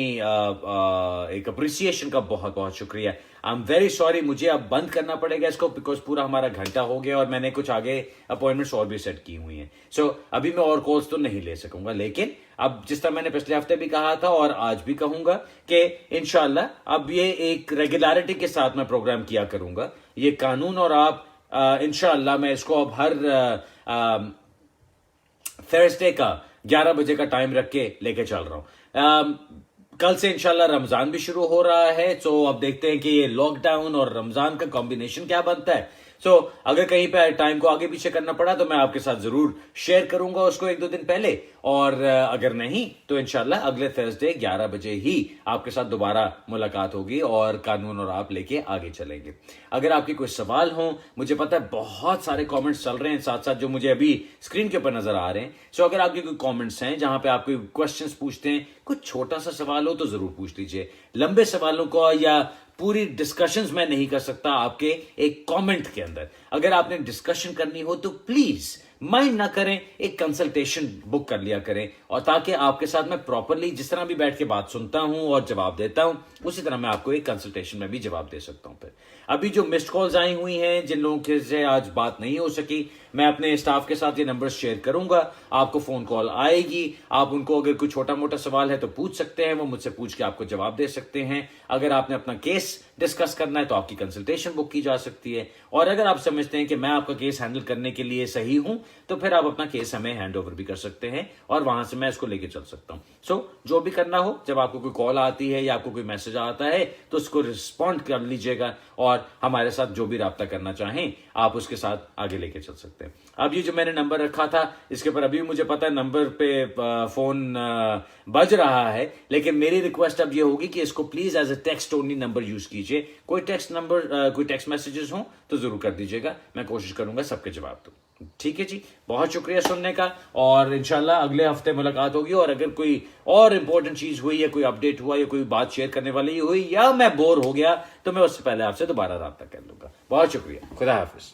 एक अप्रिसिएशन का बहुत बहुत शुक्रिया। आई एम वेरी सॉरी, मुझे अब बंद करना पड़ेगा इसको बिकॉज पूरा हमारा घंटा हो गया और मैंने कुछ आगे अपॉइंटमेंट्स और भी सेट की हुई हैं। सो अभी मैं और कॉल्स तो नहीं ले सकूंगा, लेकिन अब जिस तरह मैंने पिछले हफ्ते भी कहा था और आज भी कहूंगा कि इंशाल्लाह अब ये एक रेगुलरिटी के साथ मैं प्रोग्राम किया करूंगा। ये कानून और आप इंशाल्लाह मैं इसको अब हर थर्सडे का 11 बजे का टाइम रख के लेके चल रहा हूं। कल से इंशाल्लाह रमजान भी शुरू हो रहा है, तो अब देखते हैं कि ये लॉकडाउन और रमजान का कॉम्बिनेशन क्या बनता है। सो अगर कहीं पे टाइम को आगे पीछे करना पड़ा तो मैं आपके साथ जरूर शेयर करूंगा उसको 1-2 दिन पहले, और अगर नहीं तो इंशाल्लाह अगले थर्सडे 11 बजे ही आपके साथ दोबारा मुलाकात होगी और कानून और आप लेके आगे चलेंगे। अगर आपके कोई सवाल हो, मुझे पता है बहुत सारे कमेंट्स चल रहे हैं साथ साथ जो मुझे अभी स्क्रीन के ऊपर नजर आ रहे हैं। सो अगर आपके कोई कमेंट्स हैं जहां पे आप कोई क्वेश्चंस पूछते हैं, कुछ छोटा सा सवाल हो तो जरूर पूछ लीजिए। लंबे सवालों को या पूरी डिस्कशंस मैं नहीं कर सकता आपके एक कमेंट के अंदर। अगर आपने डिस्कशन करनी हो तो प्लीज माइंड ना करें, एक कंसल्टेशन बुक कर लिया करें, और ताकि आपके साथ मैं प्रॉपरली जिस तरह भी बैठ के बात सुनता हूं और जवाब देता हूं उसी तरह मैं आपको एक कंसल्टेशन में भी जवाब दे सकता हूं। फिर अभी जो मिस्ड कॉल्स आई हुई हैं, जिन लोगों के से आज बात नहीं हो सकी, मैं अपने स्टाफ के साथ ये नंबर शेयर करूंगा, आपको फोन कॉल आएगी। आप उनको अगर कोई छोटा मोटा सवाल है तो पूछ सकते हैं, वो मुझसे पूछ के आपको जवाब दे सकते हैं। अगर आपने अपना केस डिस्कस करना है तो आपकी कंसल्टेशन बुक की जा सकती है, और अगर आप समझते हैं कि मैं आपका केस हैंडल करने के लिए सही हूं तो फिर आप अपना केस हमें हैंड ओवर भी कर सकते हैं और वहां से मैं इसको लेके चल सकता हूं। सो जो भी करना हो, जब आपको कोई कॉल आती है या आपको कोई मैसेज आता है तो उसको रिस्पॉन्ड कर लीजिएगा, और हमारे साथ जो भी राब्ता करना चाहें आप उसके साथ आगे लेके चल सकते हैं। अब ये जो मैंने नंबर रखा था इसके पर अभी मुझे पता है नंबर पे फोन बज रहा है, लेकिन मेरी रिक्वेस्ट अब ये होगी कि इसको please as a text only number use कीजिए। कोई टेक्स्ट नंबर कोई टेक्स्ट मैसेजेस हो तो जरूर कर दीजिएगा, मैं कोशिश करूंगा सबके जवाब दूं। ठीक है जी, बहुत शुक्रिया सुनने का, और इंशाल्लाह अगले हफ्ते मुलाकात होगी। और अगर कोई और इंपॉर्टेंट चीज हुई या कोई अपडेट हुआ या कोई बात शेयर करने वाली हुई या मैं बोर हो गया तो मैं उससे पहले आपसे दोबारा राब्ता कर लूंगा। बहुत शुक्रिया, खुदा हाफिज।